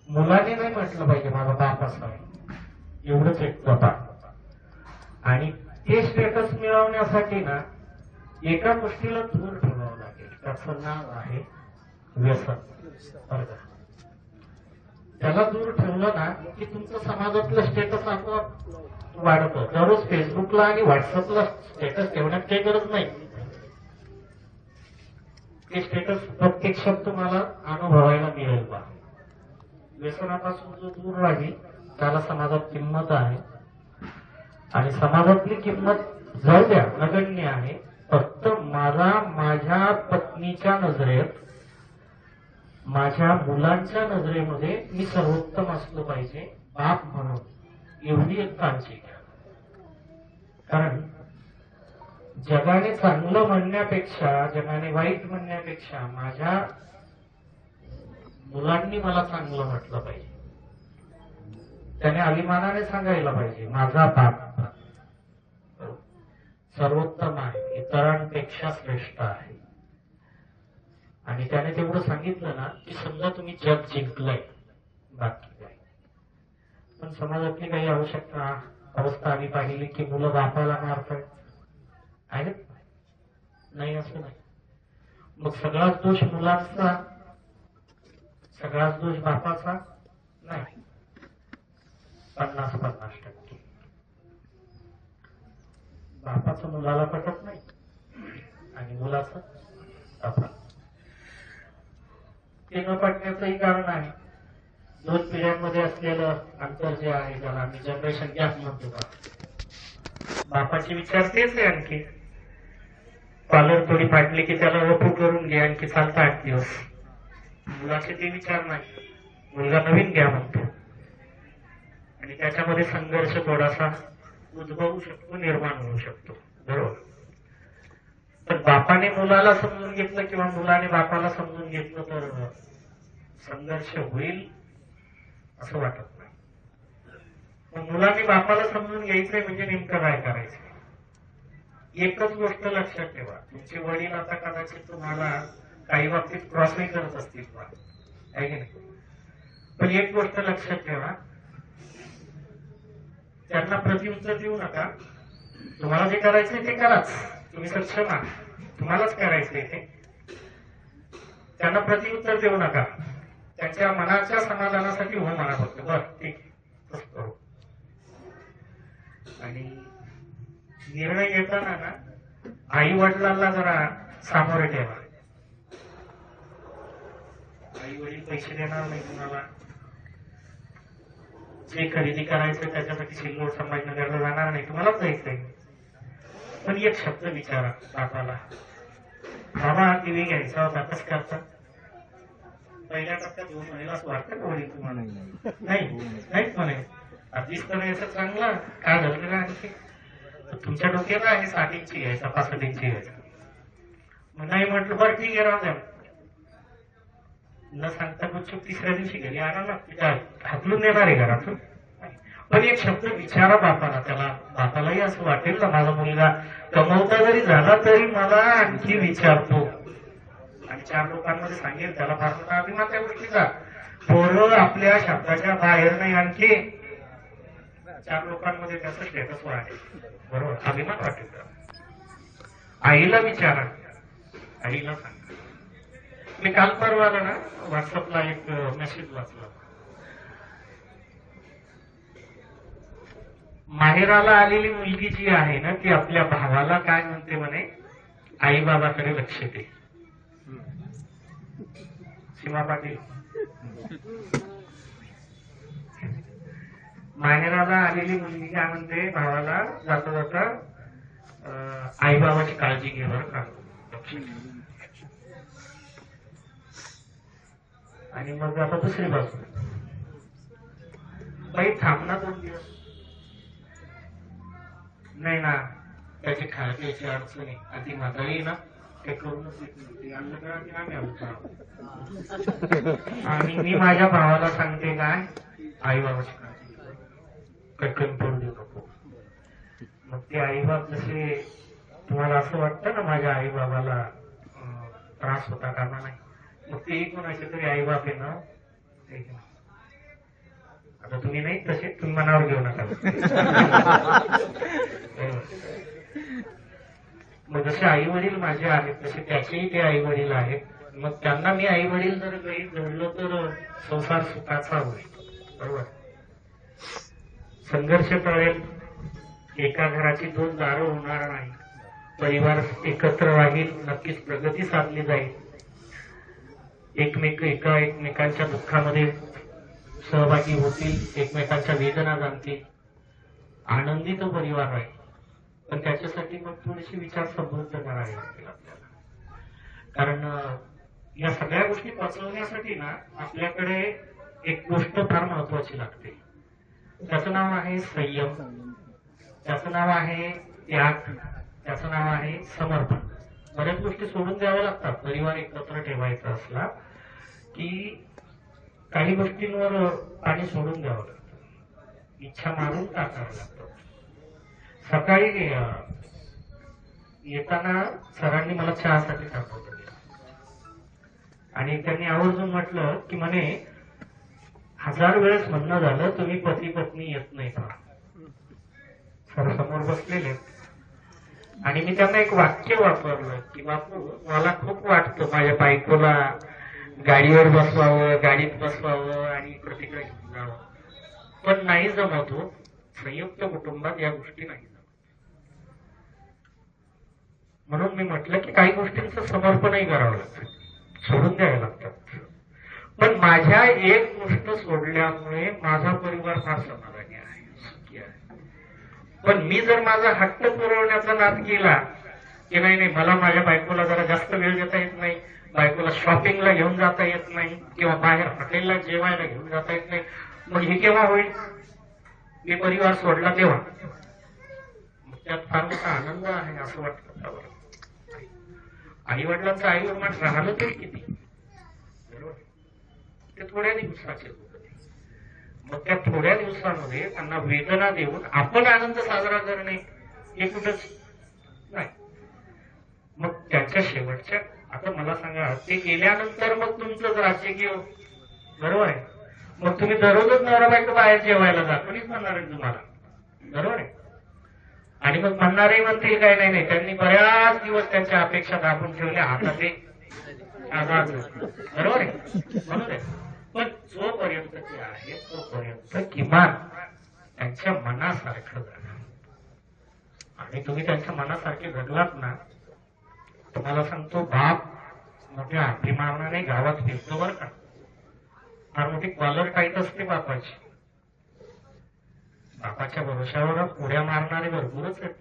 मुलाने नाही म्हटलं पाहिजे माझा बाप असा आहे, एवढंच एक जपा. आणि ते स्टेटस मिळवण्यासाठी ना एका गोष्टीला दूर ठेवावं लागेल, त्याचं नाव आहे व्यसन. त्याला दूर ठेवलं ना की तुमचं समाजातलं स्टेटस आपोआप वाढतं. दररोज फेसबुकला आणि व्हॉट्सअपला स्टेटस ठेवण्यात काही गरज नाही. ते स्टेटस प्रत्यक्षात तुम्हाला अनुभवायला मिळेल बा. व्यसनापासून जो दूर राहील त्याला समाजात किंमत आहे, आणि समाजातली किंमत जाऊ द्या नगण्य आहे. फक्त मला माझ्या पत्नीच्या नजरेत, माझ्या मुलांच्या नजरेमध्ये मी सर्वोत्तम असलो पाहिजे बाप म्हणून, एवढी एक काळजी घ्या. कारण जगाने चांगलं म्हणण्यापेक्षा, जगाने वाईट म्हणण्यापेक्षा माझ्या मुलांनी मला चांगलं म्हटलं पाहिजे. त्याने अभिमानाने सांगायला पाहिजे माझा बाप सर्वोत्तम आहे, इतरांपेक्षा श्रेष्ठ आहे. आणि त्याने तेवढं सांगितलं ना की समजा तुम्ही जग जिंकलंय, बाकी काय. पण समाजातली काही आवश्यकता अवस्था आम्ही पाहिली की मुलं बापाला मारतात आहेत, नाही असं नाही. मग सगळाच दोष मुलांचा, सगळाच दोष बापाचा नाही. 50-50% बापाचं मुलाला पटत नाही आणि मुलाचं बापाला. ते न पटण्याचंही कारण आहे. 2 पिढ्यांमध्ये असलेलं अंतर जे आहे त्याला आम्ही जनरेशन गॅप म्हणतो का. बापाचे विचार तेच आहे, आणखी कॉलर थोडी फाटली की त्याला वपू करून घे आणखी चालता 8 दिवस. मुलाचे ते विचार नाही, मुलगा नवीन घ्या म्हणतो. आणि त्याच्यामध्ये संघर्ष थोडासा उद्भवू शकतो, निर्माण होऊ शकतो, बरोबर. पण बापाने मुलाला समजून घेतलं किंवा मुलाने बापाला समजून घेतलं तर संघर्ष होईल असं वाटत नाही. मग मुलाने बापाला समजून घ्यायचंय म्हणजे नेमकं काय करायचं. एकच गोष्ट लक्षात ठेवा, तुमचे वडील आता कदाचित तुम्हाला काही बाबतीत क्रॉसही करत असतील, आहे की नाही. पण एक गोष्ट लक्षात ठेवा, त्यांना प्रत्युत्तर देऊ नका. तुम्हाला जे करायचंय ते कराच, तुम्ही सक्षम आहात, तुम्हालाच करायचंय ते. त्यांना प्रत्युत्तर देऊ नका. त्यांच्या मनाच्या समाधानासाठी हो म्हणा फक्त, बरं ठीक करू. आणि निर्णय घेताना ना आई वडिलांना जरा सामोरे ठेवा. आई वडील पैसे देणार नाही तुम्हाला, जे खरेदी करायचं त्याच्यासाठी सिल्लोड संभाजीनगरला जाणार नाही, तुम्हालाच जायचंय. पण एक शब्द विचारा बापाला, बाबा टीव्ही घ्यायचा होता, कसं करता. पहिल्या टप्प्यात होऊन म्हणेल असं वाटतं का वडील तुम्हाला. नाही नाहीच म्हणे, आधीच तर याचं चांगलं काय झालं का आणखी तुमच्या डोक्याला आहे 60 इंची घ्यायचा, 65 इंची घ्यायचा. मग नाही म्हटलं बरं ठीक आहे राहू द्या. न सांगता गुपचूप तिसऱ्या दिवशी घरी आला ना, काय हाकलून देणार आहे घरातून. पण एक शब्द विचारा बापाला, त्याला बापालाही असं वाटेल ना माझा मुलगा कमवता जरी झाला तरी मला आणखी विचारतो. आणि 4 लोकांमध्ये सांगेल त्याला फार मोठा अभिमान त्या गोष्टीचा. पोरं आपल्या शब्दाच्या बाहेर नाही, आणखी 4 लोकांमध्ये त्याचं स्टेटस वाढेल, बरोबर, अभिमान वाटेल. आईला विचारा, आईला सांगा. मी काल परवाला ना व्हॉट्सअपला एक मेसेज वाचला. माहेराला आलेली मुलगी जी आहे ना ती आपल्या भावाला काय म्हणते म्हणे, आई बाबाकडे लक्ष दे. सीमा पाटील, माहेराला आलेली मुलगी काय म्हणते भावाला, जाता जाता आई बाबाची काळजी घे बरं का. आणि मग आता दुसरी बाजू, बाई थांब ना 2 दिवस. नाही ना त्याची खाण्याची अडचण आहे, आधी म्हातारी ना ते करूनच आणलं करा की आम्ही आलो. आणि मी माझ्या भावाला सांगते काय, आई बाबाची काळजी कटकन पडू देऊ नको. मग ते आई बाप जसे तुम्हाला असं वाटतं ना माझ्या आई बाबाला त्रास होता कामा नाही, मग ते कोणाचे तरी आई बाप आहे ना. आता तुम्ही नाही तसे, तुम्ही मनावर घेऊ नका. मग जसे आई वडील माझे आहेत तसे त्याचेही ते आई वडील आहेत. मग त्यांना मी आई वडील जर काही जोडलो तर संसार सुखाचा होईल, बरोबर. संघर्ष टळेल, एका घराची 2 दारं होणार नाही, परिवार एकत्र राहील, नक्कीच प्रगती साधली जाईल. एकमेकांच्या दुःखामध्ये सहभागी होतील, एकमेकांच्या वेदना जाणतील, आनंदी तो परिवार राहील. पण त्याच्यासाठी मग थोडीशी विचार समृद्ध करावे लागतील आपल्याला. कारण या सगळ्या गोष्टी पचवण्यासाठी ना आपल्याकडे एक गोष्ट फार महत्वाची लागते. त्याचं नाव आहे संयम, त्याचं नाव आहे त्याग, त्याचं नाव आहे समर्पण. बऱ्याच गोष्टी सोडून द्याव्या लागतात परिवार एकत्र ठेवायचा असला की. काही गोष्टींवर पाणी सोडून द्यावं लागतं, इच्छा मारून टाकावं लागतं. सकाळी येताना सरांनी मला चहासाठी थांबवलं आणि त्यांनी आवर्जून म्हटलं की म्हणे 1000 वेळेस म्हणणं झालं तुम्ही पती पत्नी येत नाही का. सर समोर बसलेले आणि मी त्यांना एक वाक्य वापरलं की बापू मला खूप वाटतं माझ्या बायकोला गाडीवर बसवावं, गाडीत बसवावं आणि इकडे तिकडे घेऊन जावं, पण नाही जमत हो. संयुक्त कुटुंबात या गोष्टी नाही जमत. म्हणून मी म्हटलं की काही गोष्टींचं समर्पणही करावं लागतं, सोडून द्यावे लागतात. पण माझ्या एक गोष्ट सोडल्यामुळे माझा परिवार फार समाधानी आहे, सुखी आहे. पण मी जर माझा हट्ट पुरवण्याचा नाद केला की नाही मला माझ्या बायकोला जरा जास्त वेळ देता येत नाही, बायकोला शॉपिंगला घेऊन जाता येत नाही किंवा बाहेर हॉटेलला जेवायला घेऊन जाता येत नाही, मग हे केव्हा होईल. मी परिवार सोडला तेव्हा. मग त्यात फार मोठा आनंद आहे असं वाटतं त्यावर. आई वडिलांचं आईवडिलांना राहिलं तरी किती, बरोबर, ते थोड्या दिवसाचे होते. मग त्या थोड्या दिवसामध्ये त्यांना वेदना देऊन आपण आनंद साजरा करणे हे कुठंच नाही. मग त्यांच्या शेवटच्या, आता मला सांगा, ते गेल्यानंतर मग तुमचं राजकीय, बरोबर आहे, मग तुम्ही दररोजच नवरा बायको बाहेर जेवायला जा, कोणीच म्हणणार आहे तुम्हाला, बरोबर आहे. आणि मग म्हणणारे म्हणतील काय नाही नाही त्यांनी बऱ्याच दिवस त्यांच्या अपेक्षा दाबून ठेवल्या, आता ते आजाद, बरोबर आहे, म्हणून आहे. पण जोपर्यंत ते आहे तोपर्यंत किमान त्यांच्या मनासारखं जगा. आणि तुम्ही त्यांच्या मनासारखे जगलात ना, तुम्हाला सांगतो बाप मोठ्या अभिमानाने गावात फिरतो बरं का. फार मोठी कॉलर टाईट असते बापाची. बापाच्या भरोशावर उड्या मारणारे भरपूरच आहेत,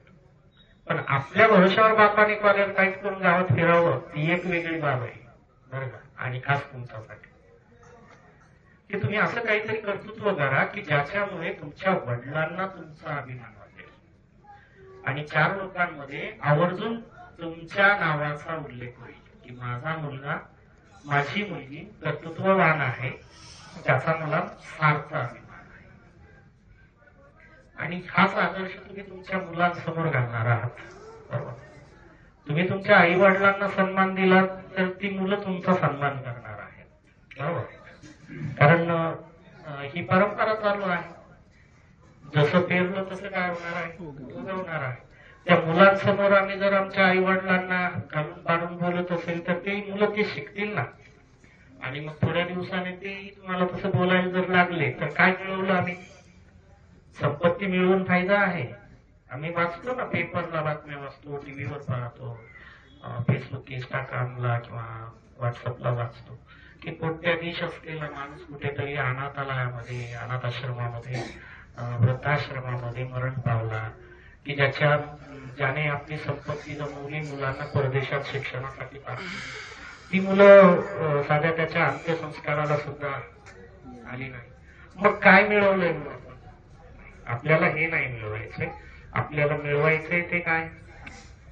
पण आपल्या भरोशावर बापाने कॉलर टाईट करून गावात फिरावं ती एक वेगळी बाब आहे, बरं का. आणि खास तुमच्यासाठी की तुम्ही असं काहीतरी कर्तृत्व करा की ज्याच्यामुळे तुमच्या वडिलांना तुमचा अभिमान वाटेल आणि 4 लोकांमध्ये आवर्जून तुमच्या नावाचा उल्लेख होईल की माझा मुलगा, माझी मुलगी कर्तृत्ववान आहे, त्याचा मला सार्थ अभिमान आहे. आणि हाच आदर्श तुम्ही तुमच्या मुलांसमोर घालणार आहात, बरोबर. तुम्ही तुमच्या आई वडिलांना सन्मान दिलात तर ती मुलं तुमचा सन्मान करणार आहेत, बरोबर. कारण ही परंपरा चालू आहे. जसं पेरलं तसं काय होणार आहे, उगवणार आहे. त्या मुलांसमोर आम्ही जर आमच्या आई वडिलांना घालून पाडून बोलत असेल तर ते मुलं ते शिकतील ना. आणि मग थोड्या दिवसाने ते तुम्हाला तसं बोलायला जर लागले तर काय मिळवलं आम्ही. संपत्ती मिळवून फायदा आहे. आम्ही वाचतो ना, पेपरला बातम्या वाचतो, टीव्हीवर पाहतो, फेसबुक, इंस्टाग्रामला किंवा व्हॉट्सअपला वाचतो की कोट्याधीश असलेला माणूस कुठेतरी अनाथालयामध्ये, अनाथ आश्रमामध्ये, वृद्धाश्रमामध्ये मरण पावला की ज्याने आपली संपत्ती जमवली, मुलांना परदेशात शिक्षणासाठी पाठवली. ती मुलं साध्या त्याच्या अंत्यसंस्काराला सुद्धा आली नाही. मग काय मिळवलंय म्हणून आपल्याला हे नाही मिळवायचंय. आपल्याला मिळवायचंय ते काय,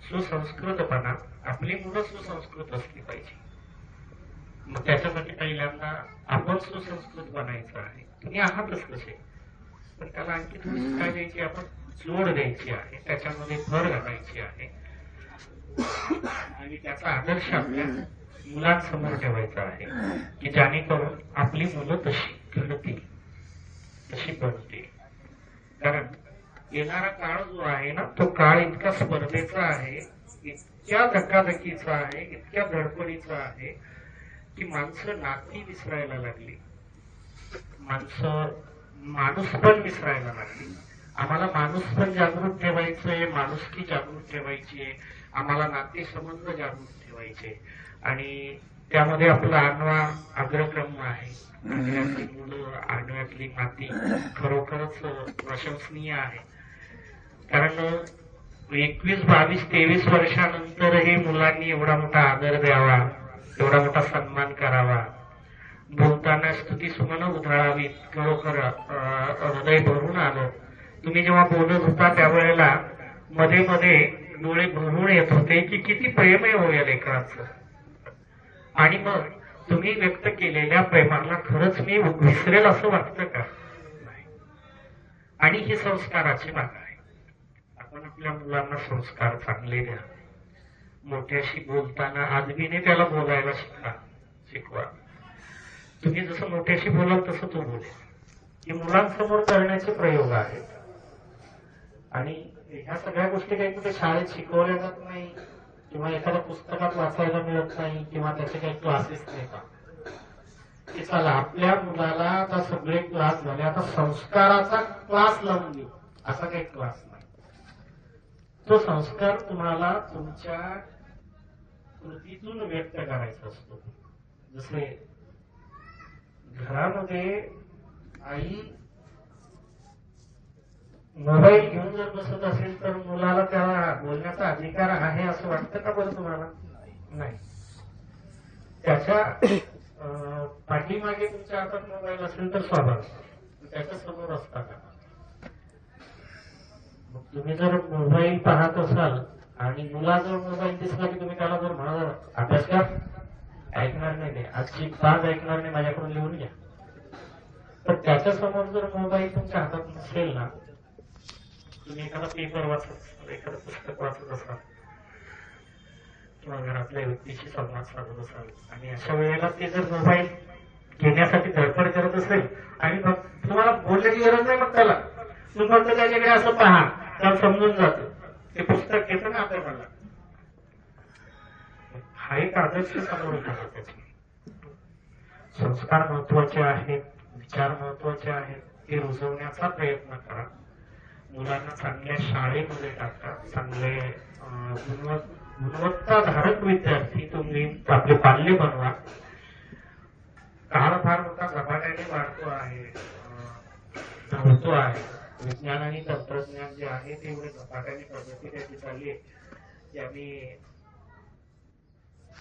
सुसंस्कृतपणा. आपली मुलं सुसंस्कृत असली पाहिजे. मग त्याच्यासाठी पहिल्यांदा आपण सुसंस्कृत बनायचं आहे. तुम्ही आहातच कसे, पण त्याला आणखी थोडी काय द्यायची, आपण जोड द्यायची आहे, त्याच्यामध्ये भर घालायची आहे आणि त्याचा आदर्श आपल्या मुलांसमोर ठेवायचा आहे की जेणेकरून आपली मुलं तशी घडतील, तशी बनतील. कारण येणारा काळ जो आहे ना, तो काळ इतका स्पर्धेचा आहे, इतक्या धकाधकीचा आहे, इतक्या धडपडीचा आहे की माणसं नाती विसरायला लागली, माणूस पण विसरायला लागली. आम्हाला माणूस पण जागृत ठेवायचंय, माणुसकी जागृत ठेवायची, आम्हाला नातेसंबंध जागृत ठेवायचे. आणि त्यामध्ये आपला आडवा अग्रक्रम आहे. आडव्यातली मुलं, आडव्यातली माती खरोखरच प्रशंसनीय आहे. कारण 21, 22, 23 वर्षानंतरही मुलांनी एवढा मोठा आदर द्यावा, एवढा मोठा सन्मान करावा, बोलताना स्तुती सुमन उधळावीत, खरोखर हृदय भरून आलं. तुम्ही जेव्हा बोलत होता त्यावेळेला मध्ये मध्ये डोळे भरून येत होते की किती प्रेम आहे हो या लेकरांचं. आणि मग तुम्ही व्यक्त केलेल्या प्रेमाला खरंच मी विसरेल असं वाटतं का? नाही. आणि ही संस्काराची बाब आहे. आपण आपल्या मुलांना संस्कार चांगले द्या. मोठ्याशी बोलताना आदबीने त्याला बोलायला शिकवा. तुम्ही जसं मोठ्याशी बोलाल तसं तो बोलेल. हे मुलांसमोर करण्याचे प्रयोग आहेत. आणि ह्या सगळ्या गोष्टी काही कुठे शाळेत शिकवल्या जात नाही किंवा एखाद्या पुस्तकात वाचायला मिळत नाही किंवा त्याचे काही क्लासेस नाही का? की चला आपल्या मुलाला आता सगळे क्लास झाले, आता संस्काराचा क्लास लावून देऊ, असा काही क्लास नाही. तो संस्कार तुम्हाला तुमच्या कृतीतून व्यक्त करायचा असतो. जसे घरामध्ये आई मोबाईल घेऊन जर बसत असेल तर मुलाला त्याला बोलण्याचा अधिकार आहे असं वाटतं का बरं तुम्हाला? नाही. त्याच्या पाठीमागे तुमच्या हातात मोबाईल असेल तर स्वाभाविक त्याच्या समोर असता का? मग तुम्ही जर मोबाईल पाहत असाल आणि मुलाजवळ मोबाईल दिसला की तुम्ही त्याला जर म्हणाल अभ्यास कर, ऐकणार नाही ते, आजची बाग ऐकणार नाही, माझ्याकडून लिहून घ्या. तर त्याच्या समोर जर मोबाईल तुमच्या हातात नसेल ना, तुम्ही एखादा पेपर वाचत, एखादं पुस्तक वाचत असाल किंवा घरातल्या व्यक्तीशी संवाद साधत असाल आणि अशा वेळेला ते जर मोबाईल घेण्यासाठी धडपड करत असेल आणि मग तुम्हाला बोलण्याची गरज नाही, मग त्याला तुम्ही फक्त त्याच्याकडे असं पहा, त्याला समजून जातं. ते पुस्तक घेतं ना आपल्याला. हा एक आदर्श समोर ठेवा. त्याचे संस्कार महत्वाचे आहेत, विचार महत्वाचे आहेत, ते रुजवण्याचा प्रयत्न करा. मुलांना चांगल्या शाळेमध्ये टाका. चांगले गुणवत्ताधारक विद्यार्थी तुम्ही आपले पाल्य बनवा. काळ फार मोठा झपाट्याने वाढतो आहे, धावतो आहे. विज्ञान आणि तंत्रज्ञान जे आहे ते एवढे झपाट्याने प्रगती त्याची चालली आहे की आम्ही,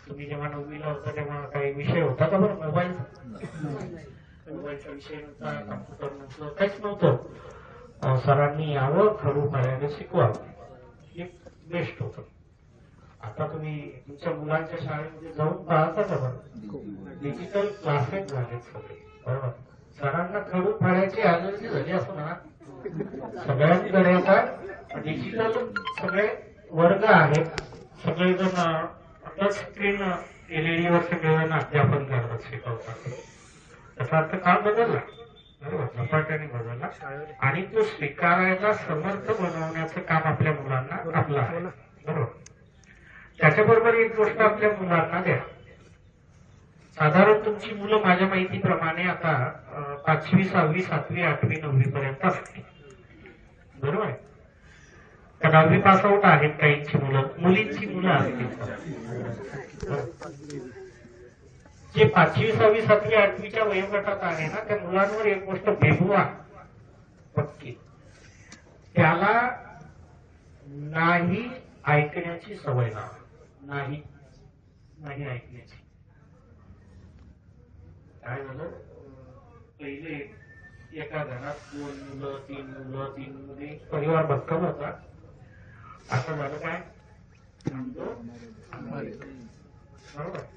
तुम्ही जेव्हा 9वीला होता तेव्हा काही विषय होता का बरं मोबाईलचा विषय नव्हता, कम्प्युटर नव्हतं, काहीच नव्हतं. सरांनी यावं, खडू पाण्याने शिकवावं, हे बेस्ट होतं. आता तुम्ही तुमच्या मुलांच्या शाळेमध्ये जाऊन पाहता का बरं? डिजिटल क्लासेस झालेत सगळे, बरोबर. सरांना खडू फाडायची एलर्जी झाली असं म्हणा. सगळ्यांकडे आता डिजिटल सगळे वर्ग आहेत. सगळेजण टच स्क्रीन LED वर सगळेजण अध्यापन करतात, शिकवतात. त्याचा अर्थ काळ बदलला, बरोबर, झपाट्याने बदलला. आणि तो स्वीकारायला समर्थ बनवण्याचं काम आपल्या मुलांना आपलं आहे, बरोबर. त्याच्याबरोबर एक गोष्ट आपल्या मुलांना द्या. साधारण तुमची मुलं माझ्या माहितीप्रमाणे आता 5वी, 6वी, 7वी, 8वी, 9वी पर्यंत असतील, बरोबर आहे. 10वी पास आउट आहेत काहींची मुलं, मुलींची मुलं असतील. जे 5वी, 6वी, 7वी, 8वीच्या वयोगटात आहे ना, त्या मुलांवर एक गोष्ट बेबुवा पक्की, त्याला नाही ऐकण्याची सवय लावा. नाही ऐकण्याची. काय झालं, पहिले एका घरात 2 मुलं, 3 मुलं, 3 मुली, परिवार भक्कम होता. असं झालं काय, बरोबर,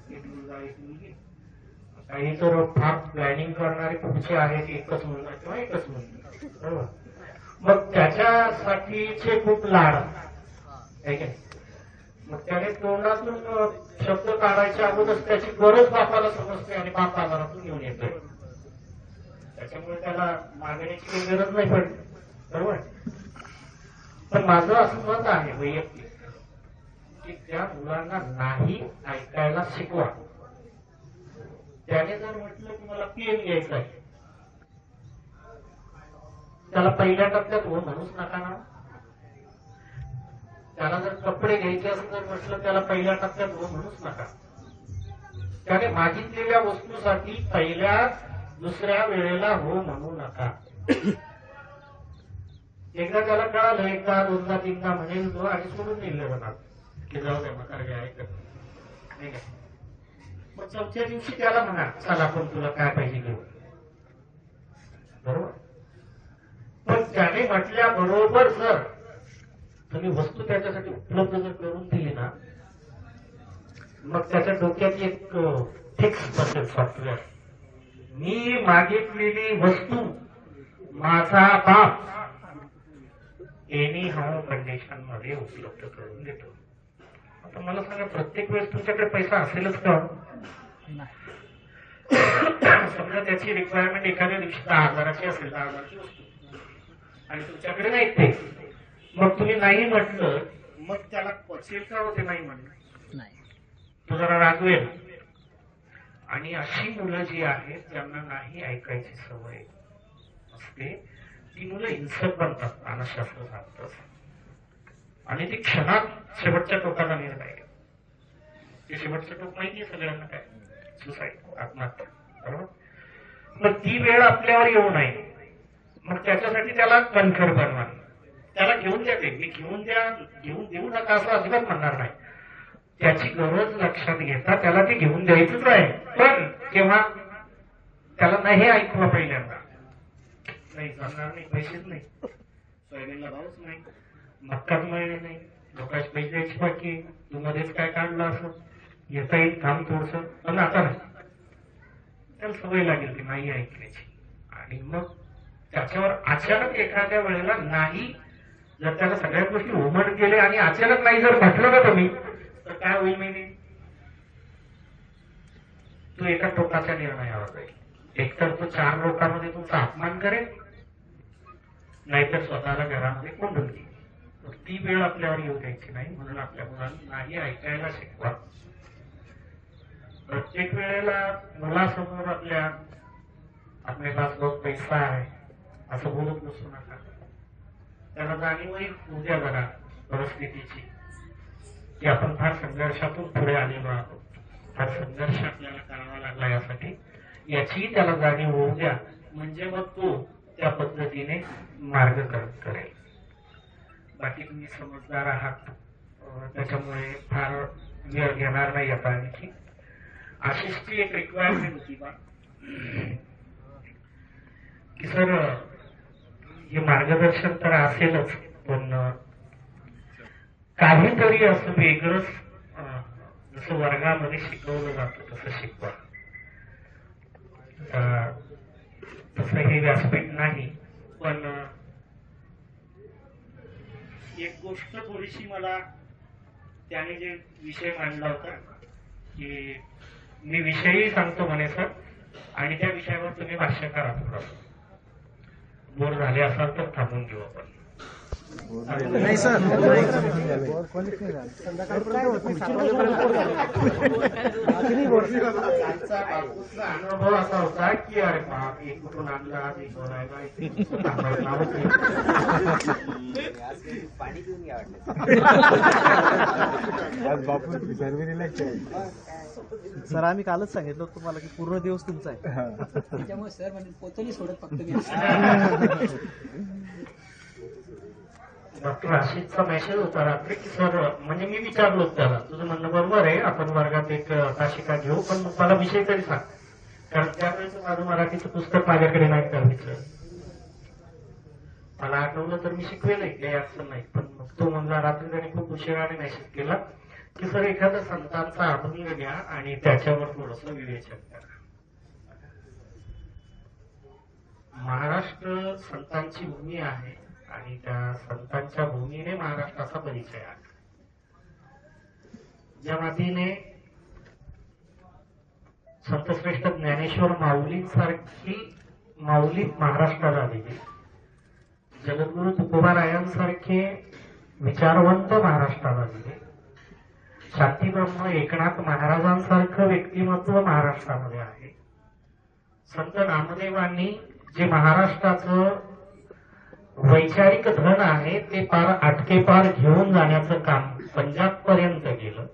एक मुलगा, एक मुलगी. काही तर फार प्लॅनिंग करणारे पुढचे आहेत, एकच मुलगा किंवा एकच मुलगी, बरोबर. मग त्याच्यासाठीचे खूप लाड आहे काय. मग त्याने तोंडातून शब्द काढायच्या अगोदर त्याची गरज बापाला समजते आणि बाप बाजारातून घेऊन येतोय. त्याच्यामुळे त्याला मागण्याची काही गरज नाही पडली, बरोबर. पण माझं असं मत आहे वैयक्तिक की त्या मुलांना नाही ऐकायला शिकवा. त्याने जर म्हटलं की मला पेन घ्यायचं आहे, त्याला पहिल्या टप्प्यात हो म्हणूच नका ना. त्याला जर कपडे घ्यायचे असं जर म्हटलं त्याला पहिल्या टप्प्यात हो म्हणूच नका. त्याने मागितलेल्या वस्तूसाठी पहिल्याच दुसऱ्या वेळेला हो म्हणू नका. एकदा त्याला कळालं, एकदा दोनदा तीनदा म्हणेल तो आणि सोडून देईल लग्नात की जाऊ द्या मग काय ऐकत नाही का. मग चौथ्या दिवशी त्याला म्हणा चल आपण तुला काय पाहिजे घेऊ, बरोबर. पण त्याने म्हटल्याबरोबर जर तुम्ही वस्तू त्याच्यासाठी उपलब्ध जर करून दिली ना, मग त्याच्या डोक्यात एक फिक्स बसेल सॉफ्टवेअर, मी मागितलेली वस्तू माझा बाप एनी हाऊ कंडिशन मध्ये उपलब्ध करून देतो. आता मला सांगा, प्रत्येक वेळेस तुमच्याकडे पैसा असेलच का? समजा त्याची रिक्वायरमेंट एखाद्या दिवशी 10,000ची असेल, 10,000ची वस्तू, आणि तुमच्याकडे नाही ते, मग तुम्ही नाही म्हटलं, मग त्याला पचेल का होते नाही म्हणलं? नाही. तो जरा रागवेल. आणि अशी मुलं जी आहेत त्यांना नाही ऐकायची सवय असते, ती मुलं हिंसक बनतात, मानसशास्त्र सांगतं. आणि ती क्षणात शेवटच्या टोकाला निर्णय. ते शेवटचं टोक माहितीये सगळ्यांना काय? सुसाईड, आत्महत्या, बरोबर. मग ती वेळ आपल्यावर येऊ नये, मग त्याच्यासाठी त्याला कणखर बनवा. त्याला घेऊन द्या, ते मी घेऊन द्या, घेऊन देऊ नका असं अजिबात म्हणणार नाही. त्याची गरज लक्षात घेता त्याला ते घेऊन द्यायचंच आहे. पण तेव्हा त्याला नाही ऐकवा पहिल्यांदा, नाही जमणार नाही, पैसेच नाही, सोयाबीनला भावच नाही, मक्काच मिळणे नाही, लोकांचे पैसे द्यायची बाकी, तू मध्येच काय काढलं असं, येता येईल थांब थोडस, पण आता नाही. त्याला सवय लागेल ती नाही ऐकण्याची. आणि मग त्याच्यावर अचानक एखाद्या वेळेला नाही, जर त्याला सगळ्या गोष्टी उमट गेले आणि अचानक नाही जर म्हटलं ना तुम्ही, तर काय होईल माहिती? तो एका टोकाच्या निर्णयावर जाईल. एकतर तो 4 लोकांमध्ये तुमचा अपमान करेल, नाहीतर स्वतःला घरामध्ये कोंडून घेईल. ती वेळ आपल्यावर येऊ द्यायची नाही. म्हणून आपल्या मुलांना नाही ऐकायला शिकवा. प्रत्येक वेळेला मुलासमोर आपले पास बहुत पैसा आहे असं बोलत बसू नका. त्याला जाणीवही होऊ द्या जरा परिस्थितीची, की आपण फार संघर्षातून पुढे आलेलो आहोत, फार संघर्ष आपल्याला करावा लागला यासाठी, याची त्याला जाणीव होऊ द्या. म्हणजे मग तो त्या पद्धतीने मार्गक्रमण करेल. बाकी तुम्ही समजदार आहात, त्याच्यामुळे फार वेळ घेणार नाही. आता आणखी आशिषची एक रिक्वायरमेंट होती बा, की सर हे मार्गदर्शन तर असेलच, पण काहीतरी असं वेगळंच जसं वर्गामध्ये शिकवलं जातं तसं शिकवा. तसं हे व्यासपीठ नाही, पण एक गोष्ट थोडीशी मला त्याने जे विषय मांडला होता, की मी विषयही सांगतो म्हणे सर, आणि त्या विषयावर तुम्ही भाष्य करा. थोडं बोर झाले असाल तर थांबून घेऊ आपण. नाही सर, अनुभव असा होता की अरे बाप, एक कुठून आणला बोलायला, सर आम्ही कालच सांगितलं तुम्हाला की पूर्ण दिवस तुमचा आहे. त्याच्यामुळे सर म्हणजे पोचली सोडत फक्त मी. डॉक्टर आशिषचा मेसेज होता रात्री की सर, म्हणजे मी विचारलो त्याला, तुझं म्हणणं बरोबर आहे, आपण वर्गात एक तासिका घेऊ, पण मला विषय तरी सांग, कारण त्यावेळेस माझं मराठीचं पुस्तक माझ्याकडे नाही करायचं. मला आठवलं तर मी शिकवेल काही असं नाही. पण मग तो म्हणला, रात्री त्याने खूप उशिराने मेसेज केला की सर एखादा संतांचा अभंग घ्या आणि त्याच्यावर थोडस विवेचन करा. महाराष्ट्र संतांची भूमी आहे आणि त्या संतांच्या भूमीने महाराष्ट्राचा परिचय आहे. ज्या मातीने संतश्रेष्ठ ज्ञानेश्वर माऊलींसारखी माऊली महाराष्ट्राला दिली, जगद्गुरु तुकोबारायांसारखे विचारवंत महाराष्ट्राला दिले, शांतीब्रह्म एकनाथ महाराजांसारखं व्यक्तिमत्व महाराष्ट्रामध्ये आहे, संत नामदेवांनी जे महाराष्ट्राचं वैचारिक धन आहे ते पार आटकेपार घेऊन जाण्याचं काम पंजाब पर्यंत केलं,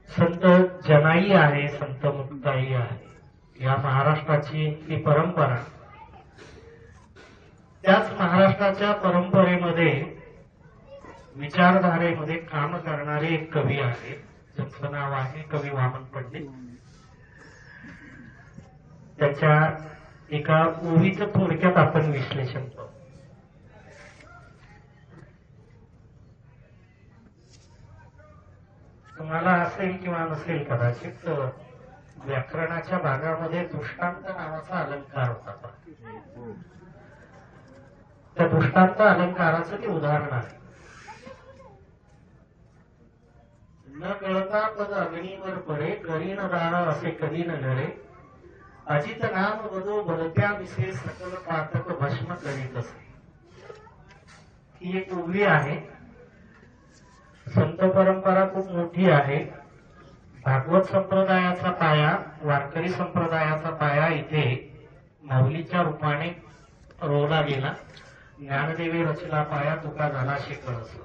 संत जनाई आहे, संत मुक्ताई आहे, या महाराष्ट्राची ती परंपरा. त्याच महाराष्ट्राच्या परंपरेमध्ये विचारधारेमध्ये काम करणारे एक कवी आहेत, ज्यांचं नाव आहे कवी वामन पंडित. त्याच्या एका ओवीचं थोडक्यात आपण विश्लेषण करू. तुम्हाला असेल किंवा नसेल कदाचित, व्याकरणाच्या भागामध्ये दृष्टांत नावाचा अलंकार होता. त्या दृष्टांत अलंकाराचं ते उदाहरण आहे. न कळता पद अग्नीवर पडे, करीन दार असे कधी न घडे, अजित नाम वधो भलत्या विषय सकल पातक भस्म करीत असे. ही एक ओवी आहे. संत परंपरा खूप मोठी आहे. भागवत संप्रदायाचा पाया, वारकरी संप्रदायाचा पाया इथे माऊलीच्या रूपाने रोवला गेला. ज्ञानदेवी रचला पाया, तुका झाला शिकळस.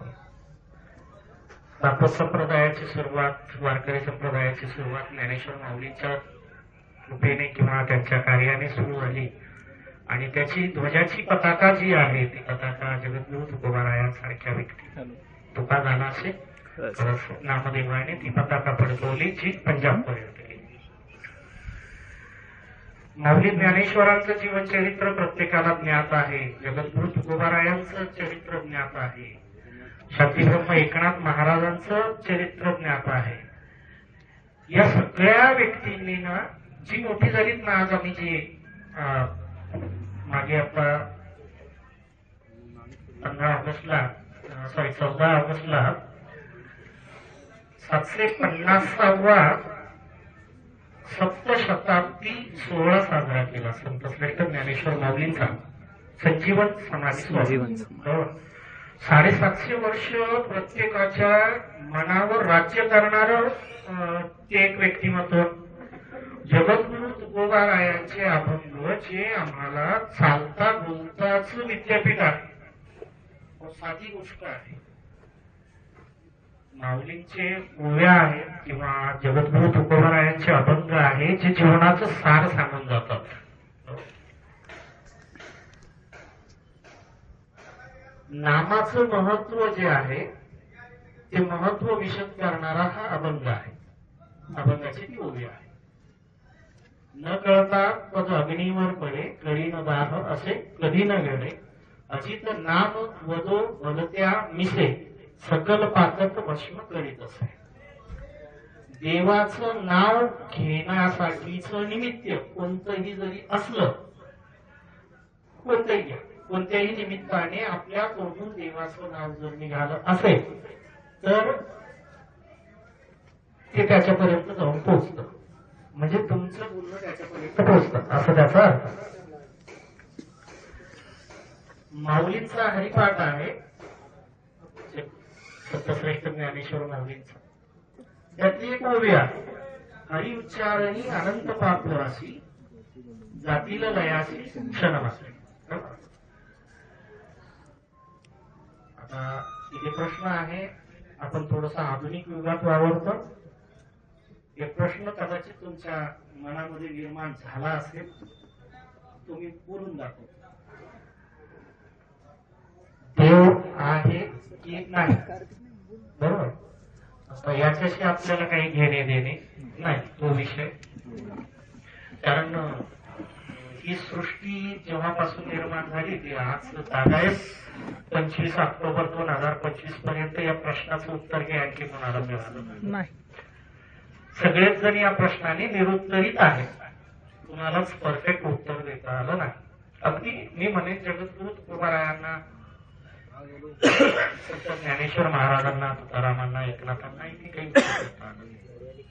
भागवत संप्रदायाची सुरुवात, वारकरी संप्रदायाची सुरुवात ज्ञानेश्वर माऊलीच्या कृपेने किंवा त्यांच्या कार्याने सुरू झाली. आणि त्याची ध्वजाची पताका जी आहे, ती पताका जगद्गुरु तुकोबारायांसारख्या व्यक्ती, तुका झाला असे नामदेवाने ती पताका पडकवली, जी पंजाब पर्यंत गेली. माऊली ज्ञानेश्वरांचं जीवनचरित्र प्रत्येकाला ज्ञात आहे. जगद्गुरु तुकोबारायांचं चरित्र ज्ञात आहे. शांतीब्रह्म एकनाथ महाराजांचं चरित्र ज्ञात आहे. या सगळ्या व्यक्तींनी ना जी मोठी झालीत ना, आज आम्ही जी मागे आता 14 ऑगस्टला 750वा सप्तशताब्दी सोहळा साजरा केला संत श्रेष्ठ ज्ञानेश्वर माऊलींचा संजीवन समाधी. 750 वर्ष प्रत्येकाच्या मनावर राज्य करणार ते एक व्यक्तिमत्व. जगद्गुरु तुकोबारायांचे अभंग जे आम्हाला चालता बोलताच विद्यापीठ आहे, साधी गोष्ट आहे. माऊलींचे ओव्या आहेत किंवा जगद्गुरु तुकोबारायांचे अभंग आहे, जे जीवनाचं सार सांगून जातात. नामाचं महत्व जे आहे ते महत्व विशद करणारा हा अभंग आहे. अभंगाची ती ओवी आहे. न कळता पद अग्नीवर पडे, कळीन दाह असे कधी न घडे, अजित नाम वधो भलत्या मिसे, सकल पातक भस्म करीत असे. देवाचं नाव घेण्यासाठीच निमित्त कोणतंही जरी असलं, कोणत्याही निमित्ताने आपल्या तोंडून देवाचं नाव जर निघालं असेल तर ते त्याच्यापर्यंत जाऊन पोहोचतं. म्हणजे तुमचं बोलणं त्याच्यापर्यंत पोहोचतं असं त्याचा अर्थ. माऊलींचा हरिपाठ आहे, सत्यश्रेष्ठ ज्ञानेश्वर माऊलींचा. त्यातली एक ओवी आहे, हरि उच्चारणी अनंत पापराशी, जातील लयाशी क्षणमासी. आता इथे प्रश्न आहे, आपण थोडासा आधुनिक युगात वावरतो. एक प्रश्न कदाचित तुमच्या मनामध्ये निर्माण झाला असेल, तुम्ही बोलून दाखव. देव आहे की नाही? बरोबर. आता याच्याशी आपल्याला काही घेणे देणे नाही तो विषय. कारण ही सृष्टी जेव्हापासून निर्माण झाली ती आज तागायत 25 ऑक्टोबर 2025 पर्यंत या प्रश्नाचं उत्तर हे आणखी कोणाला मिळालं नाही. सगळेच जण या प्रश्नाने निरुत्तरित आहेत. कुणालाच परफेक्ट उत्तर देता आलं नाही. अगदी मी म्हणेन जगद्गुरु तुकोबारायांना, संत ज्ञानेश्वर महाराजांना, तुकारामांना, एकनाथांना इथे काही उत्तर देता आलं नाही.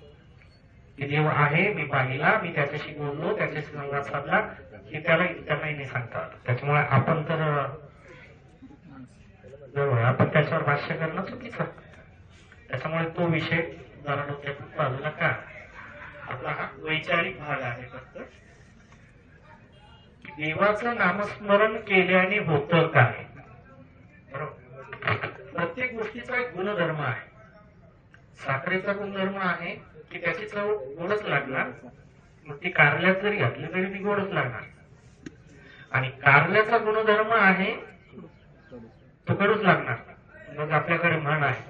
की देव आहे, मी पाहिला, मी त्याच्याशी बोललो, त्याच्याशी संवाद साधला, हे त्यांनाही नाही सांगता आलं. त्याच्यामुळे आपण तर आपण त्याच्यावर भाष्य करणं चुकीचं. त्याच्यामुळे तो विषय जरा डोक्यातून बाजूला का. आपला हा वैचारिक भाग आहे. फक्त देवाचं नामस्मरण केल्याने होतं काय? बरोबर. प्रत्येक गोष्टीचा एक गुणधर्म आहे. साखरेचा गुणधर्म आहे की त्याची चव गोडच लागणार. मग ती कारल्यात जरी घातली तरी ती गोडच लागणार. आणि कारल्याचा गुणधर्म आहे तो कडूच लागणार. मग आपल्याकडे म्हण आहे,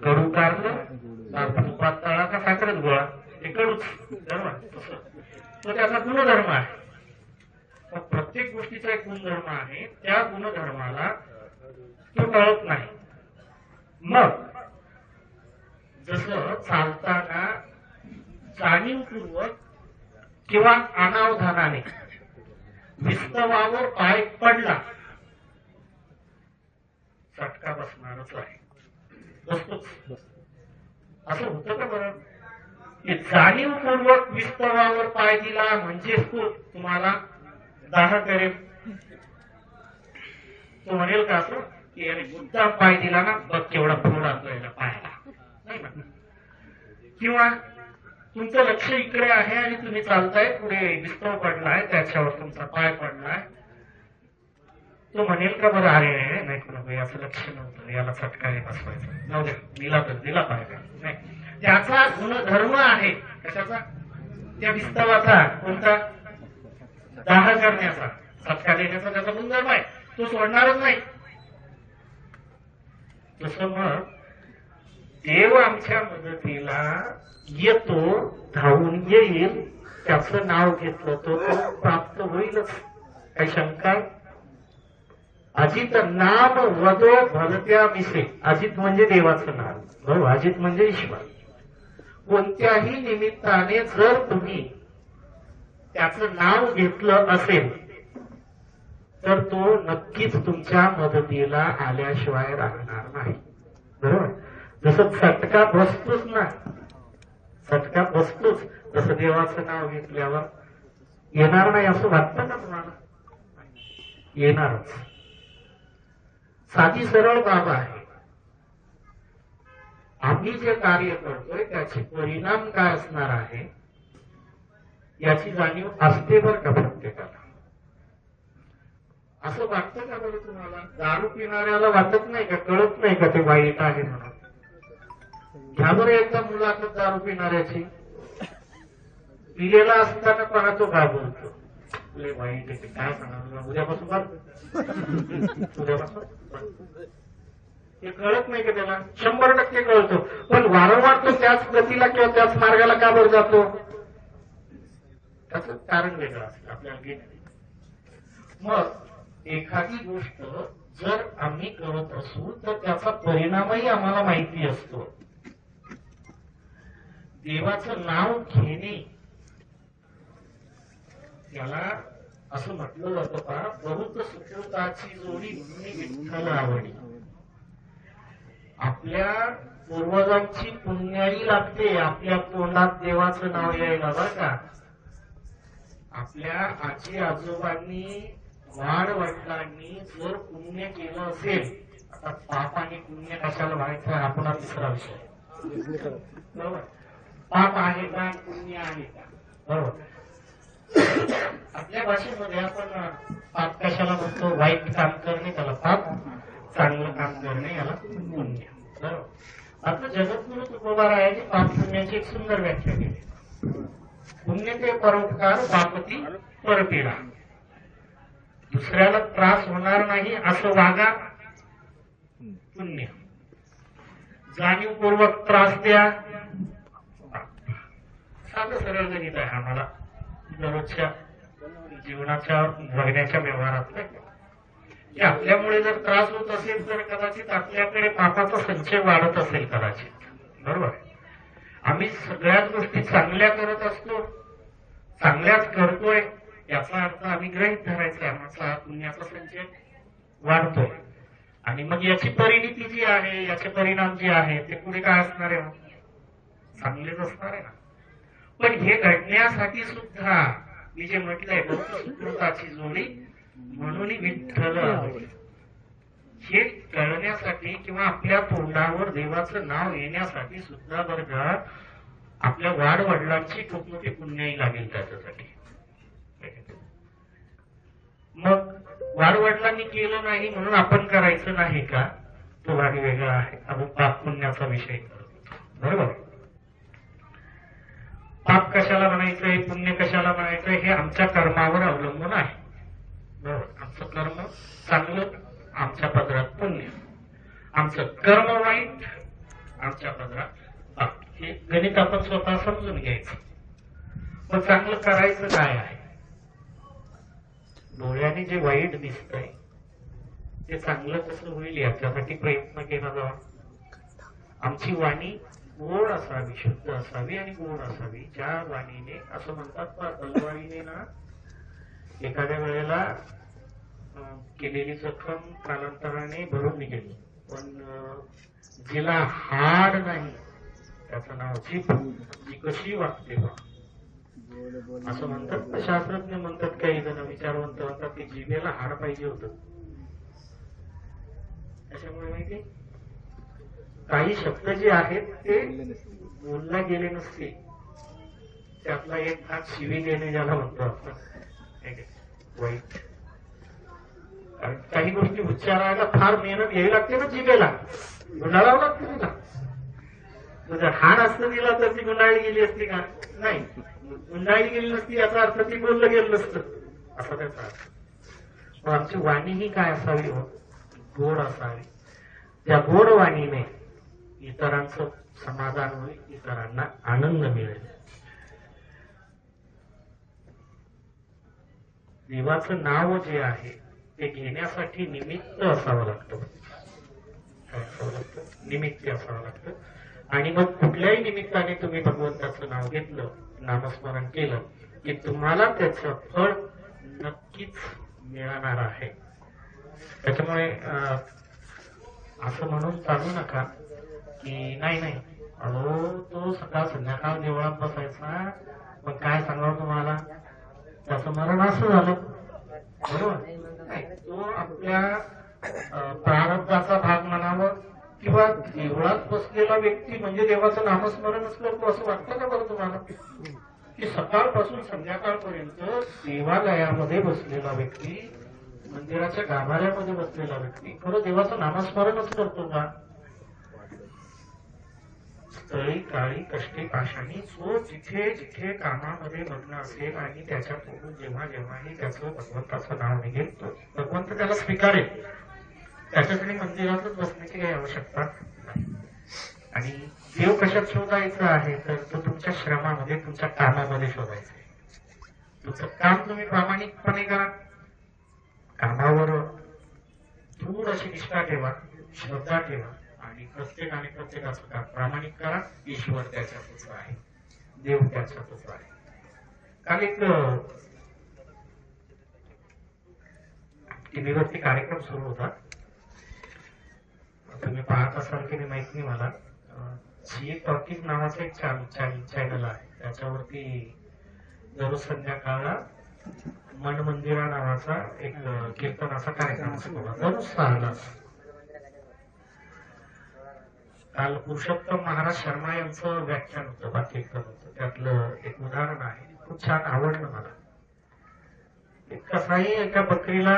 कडू कारलं तुपात तळा का साखरेत गोळा, ते कडूच धर्म तसं तो त्याचा गुणधर्म आहे. मग प्रत्येक गोष्टीचा एक गुणधर्म आहे, त्या गुणधर्माला तो टळत नाही. मग जसं चालताना जाणीवपूर्वक किंवा अनावधानाने विस्तवावर पाय पडला, चटका बसणारच आहे, बसतोच. असं होतं का बरं की जाणीवपूर्वक विस्तवावर पाय दिला म्हणजेच तो तुम्हाला दाह करेल? तो म्हणेल का असं की याने मुद्दाम पाय दिला ना, बघ केवढा फोड आपल्याला पायाला, नाही ना? किंवा तुमचं लक्ष इकडे आहे आणि तुम्ही चालताय, पुढे विस्तव पडलाय, त्याच्यावर तुमचा पाय पडलाय, तो म्हणेल का बरं अरे नाही कोण असं लक्ष नव्हतं, याला चटका बसवायचा, जाऊ दे, दिला तर दिला पाहिजे. नाही, त्याचा गुणधर्म आहे कशाचा? त्या विस्तवाचा. कोणता? दाह करण्याचा, चटका देण्याचा त्याचा गुणधर्म आहे, तो सोडणारच नाही. तसं मग देव आमच्या मदतीला येतो, धावून येईल, त्याचं नाव घेतलं तो प्राप्त होईलच. काही शंका? अजित नाम वदो भलत्या विषय. अजित म्हणजे देवाचं नाव, बरोबर? अजित म्हणजे ईश्वर. कोणत्याही निमित्ताने जर तुम्ही त्याचं नाव घेतलं असेल तर तो नक्कीच तुमच्या मदतीला आल्याशिवाय राहणार नाही, बरोबर? जसं चटका बसतोच ना, चटका बसतोच, तसं देवाचं नाव घेतल्यावर येणार नाही असं वाटतं का तुम्हाला? येणारच. साधी सरळ बाब आहे. आम्ही जे कार्य करतोय त्याचे परिणाम काय असणार आहे याची जाणीव असते बरं का प्रत्येकाला. असं वाटतं का बरं तुम्हाला? दारू पिणाऱ्याला वाटत नाही का, कळत नाही का ते वाईट आहे म्हणून? घ्या बरं एकदा मुलाखत दारू पिणाऱ्याची. पिलेला असताना कोणा तो काय बोलतो, लय वाईट आहे, काय सांगा उद्यापासून उद्यापासून हे कळत नाही का त्याला? 100% कळतो, पण वारंवार तो त्याच गतीला किंवा त्याच मार्गाला का बरं जातो? त्याचं कारण वेगळं असतं आपल्याला. मग एखादी गोष्ट जर आम्ही करत असू तर त्याचा परिणामही आम्हाला माहिती असतो. देवाचं नाव घेणे याला असं म्हटलं जातं का, बहुत सुकृताची जोडी विठ्ठल आवडी. आपल्या पूर्वजांची पुण्याई लागते आपल्या तोंडात देवाचं नाव यायला, बरं का? आपल्या आजी आजोबांनी वाढ वडिलांनी जर पुण्य केलं असेल, आता पाप आणि पुण्य कशाला व्हायचं आपण हा तिसरा विषय, बरोबर? पाप आहे का पुण्य आहे का, बरोबर? आपल्या भाषेमध्ये आपण पाप कशाला म्हणतो? वाईट काम करणे त्याला पाप, चांगलं काम करणे याला पुण्य, बरोबर? आता जगद्गुरु तुकोबारायांनी पाप पुण्याची एक सुंदर व्याख्या केली. पुण्य ते परोपकार, पापती परपीडा. दुसऱ्याला त्रास होणार नाही असं वागा, पुण्य. जाणीवपूर्वक त्रास द्या, साधं सरळ गणित आहे आम्हाला दररोजच्या जीवनाच्या जगण्याच्या व्यवहारात. आपल्यामुळे जर त्रास होत असेल तर कदाचित आपल्याकडे पापाचा संचय वाढत असेल कदाचित, बरोबर? आम्ही सगळ्याच गोष्टी चांगल्या करत असतो, चांगल्याच करतोय याचा अर्थ आम्ही गृहीत धरायचा आमचा पुण्याचा संचय वाढतोय. आणि मग याची परिणिती जी आहे, याचे परिणाम जे आहे ते पुढे काय असणार आहे? चांगलेच असणार आहे ना. पण हे घडण्यासाठी सुद्धा मी जे म्हटलंय सुकृताची जोडी म्हणून विठ्ठल आवडी, हे कळण्यासाठी किंवा आपल्या तोंडावर देवाचं नाव येण्यासाठी सुद्धा बरं का आपल्या वाढ वडिलांची खूप मोठी पुण्याई लागेल त्याच्यासाठी. मग वाढ वडिलांनी केलं नाही म्हणून आपण करायचं नाही का? तो भाग वेगळा आहे. आपण पाप पुण्याचा विषय करतो, बरोबर? पाप कशाला म्हणायचं, हे पुण्य कशाला म्हणायचं, हे आमच्या कर्मावर अवलंबून आहे. बरोबर, आमचं कर्म चांगलं, आमच्या पदरात पुण्य, आमचं कर्म वाईट, आमच्या पदरात पाप. हे गणित आपण स्वतः समजून घ्यायचं. मग चांगलं करायचं काय आहे? डोळ्याने जे वाईट दिसतंय ते चांगलं कसं होईल याच्यासाठी प्रयत्न केला जावा. आमची वाणी गोड असावी, शुद्ध असावी आणि गोड असावी. ज्या वाणीने, असं म्हणतात ना, तलवारीने ना एखाद्या वेळेला केलेली जखम कालांतराने भरून निघेल, पण जिला हाड नाही त्याचं नाव जीभ. जी कशी वागते बा, असं म्हणतात. शास्त्रज्ञ म्हणतात, काही जण विचारवंत म्हणतात की जिभेला हाड पाहिजे होतं. त्याच्यामुळे माहिती, काही शब्द जे आहेत ते बोलला गेले नसते, त्यातला एक भाग शिवी देणे ज्याला म्हणतो आपण, वाईट. कारण काही गोष्टी उच्चारायला फार मेहनत घ्यावी लागते ना, जिभेला गुंडाळावं लागतं तिला. जर हाड असतं दिला तर ती गुंडाळी गेली असती का? नाही, गुंडाळी गेली नसती याचा अर्थ ती बोललं गेलं नसतं, असा त्याचा अर्थ. आमची वाणी ही काय असावी हो? गोड असावी. त्या गोड वाणीने इतरांचं समाधान होईल, इतरांना आनंद मिळेल. देवाचं नाव जे आहे ते घेण्यासाठी निमित्त असावं लागतं. काय असावं लागतं? निमित्त असावं लागतं. आणि मग कुठल्याही निमित्ताने तुम्ही भगवंताचं नाव घेतलं, नामस्मरण केलं की तुम्हाला त्याचं फळ नक्कीच मिळणार आहे. त्याच्यामुळे असं म्हणून चालू नका की नाही अहो तो सकाळ संध्याकाळ देवळात बसायचा, पण काय सांगावं तुम्हाला, त्याचं मरण असं झालं. बरोबर, तो आपल्या प्रारब्धाचा भाग म्हणावं, किंवा देवळात बसलेला व्यक्ती म्हणजे देवाचं नामस्मरणच करतो असं वाटतं का बरं तुम्हाला? की सकाळपासून संध्याकाळपर्यंत देवालयामध्ये बसलेला व्यक्ती, मंदिराच्या गाभाऱ्यामध्ये बसलेला व्यक्ती खरं देवाचं नामस्मरणच करतो का? स्थळी काळी कष्टी पाशाणी जो जिथे जिथे कामामध्ये मग्न असेल आणि त्याच्याकडून जेव्हा जेव्हाही त्याचं भगवंताचं नाव निघेल, तो भगवंत त्याला स्वीकारेल. त्याच्यासाठी मंदिरातच बसण्याची काही आवश्यकता नाही. आणि देव कशात शोधायचं आहे तर तो तुमच्या श्रमामध्ये, तुमच्या कामामध्ये शोधायचा आहे. तुमचं काम तुम्ही प्रामाणिकपणे करा, कामावर दूर अशी निष्ठा ठेवा, श्रद्धा ठेवा, आणि प्रत्येकाने प्रत्येकाचं काम प्रामाणिक करा. ईश्वर त्याच्यातच आहे, देव त्याच्यातच आहे. काल एक टीव्हीवरती कार्यक्रम सुरू होता, तुम्ही पाहत असाल की नाही माहित नाही मला. सी टॉकीज नावाचं एक चॅनल आहे, त्याच्यावरती दररोज संध्याकाळला मन मंदिरा नावाचा एक कीर्तनाचा कार्यक्रम असतो, दररोज 6ला. काल पुरुषोत्तम महाराज शर्मा यांचं व्याख्यान होतं, कीर्तन होतं. त्यातलं एक उदाहरण आहे, खूप छान आवडलं मला. एक कसाही एका बकरीला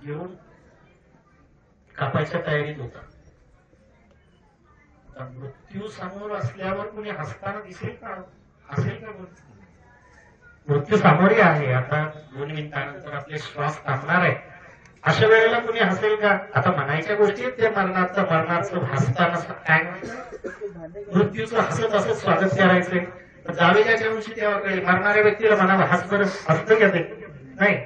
घेऊन कापायच्या तयारीत होता. मृत्यू समोर असल्यावर कुणी हसताना दिसेल का? हसेल का? मृत्यू समोरही आहे, आता 2 मिनिटानंतर आपले श्वास थांबणार आहे, अशा वेळेला कुणी हसेल का? आता म्हणायच्या गोष्टी ते मरणाचं हसताना काय, मृत्यूचं हसत हसत स्वागत करायचंय. जावेच्या दिवशी तेव्हा कळेल, मरणाऱ्या व्यक्तीला म्हणावं हस बरं, हसतं का ते? नाही,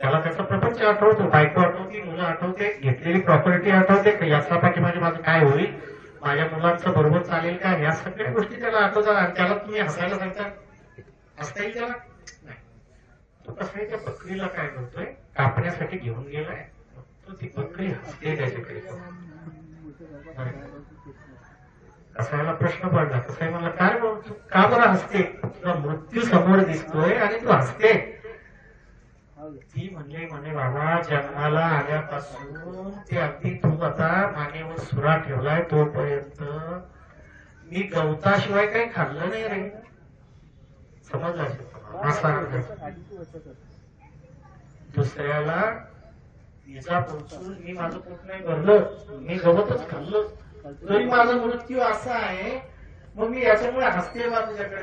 त्याला त्याचा प्रपंच आठवतो, बायको आठवते, मुलं आठवते, घेतलेली प्रॉपर्टी आठवते, याचा पाठीमागे माझं काय होईल, माझ्या मुलांचं बरोबर चालेल का, या सगळ्या गोष्टी त्याला आठवतात. आणि त्याला तुम्ही हसायला सांगता, हसता येईल त्याला? नाही. तो कसं आहे, त्या बकरीला काय करतोय, कापण्यासाठी घेऊन गेलाय, तो ती बकरी हसते त्याच्याकडे. कसायला प्रश्न पडला, कसाय म्हणला, काय बोलतो, का बरं हसते? तुला मृत्यू समोर दिसतोय आणि तू हसते? ती म्हणे बाबा, जन्माला आल्यापासून ते अगदी तू आता मानेवर सुरा ठेवलाय तोपर्यंत मी गवताशिवाय काही खाल्लं नाही रे. समजलं असा दुसऱ्याला इजा पोचून मी माझं पोट नाही भरलं, मी गवतच खाल्लं, तरी माझा मृत्यू असा आहे, मग मी याच्यामुळे हसते बा तुझ्याकडे.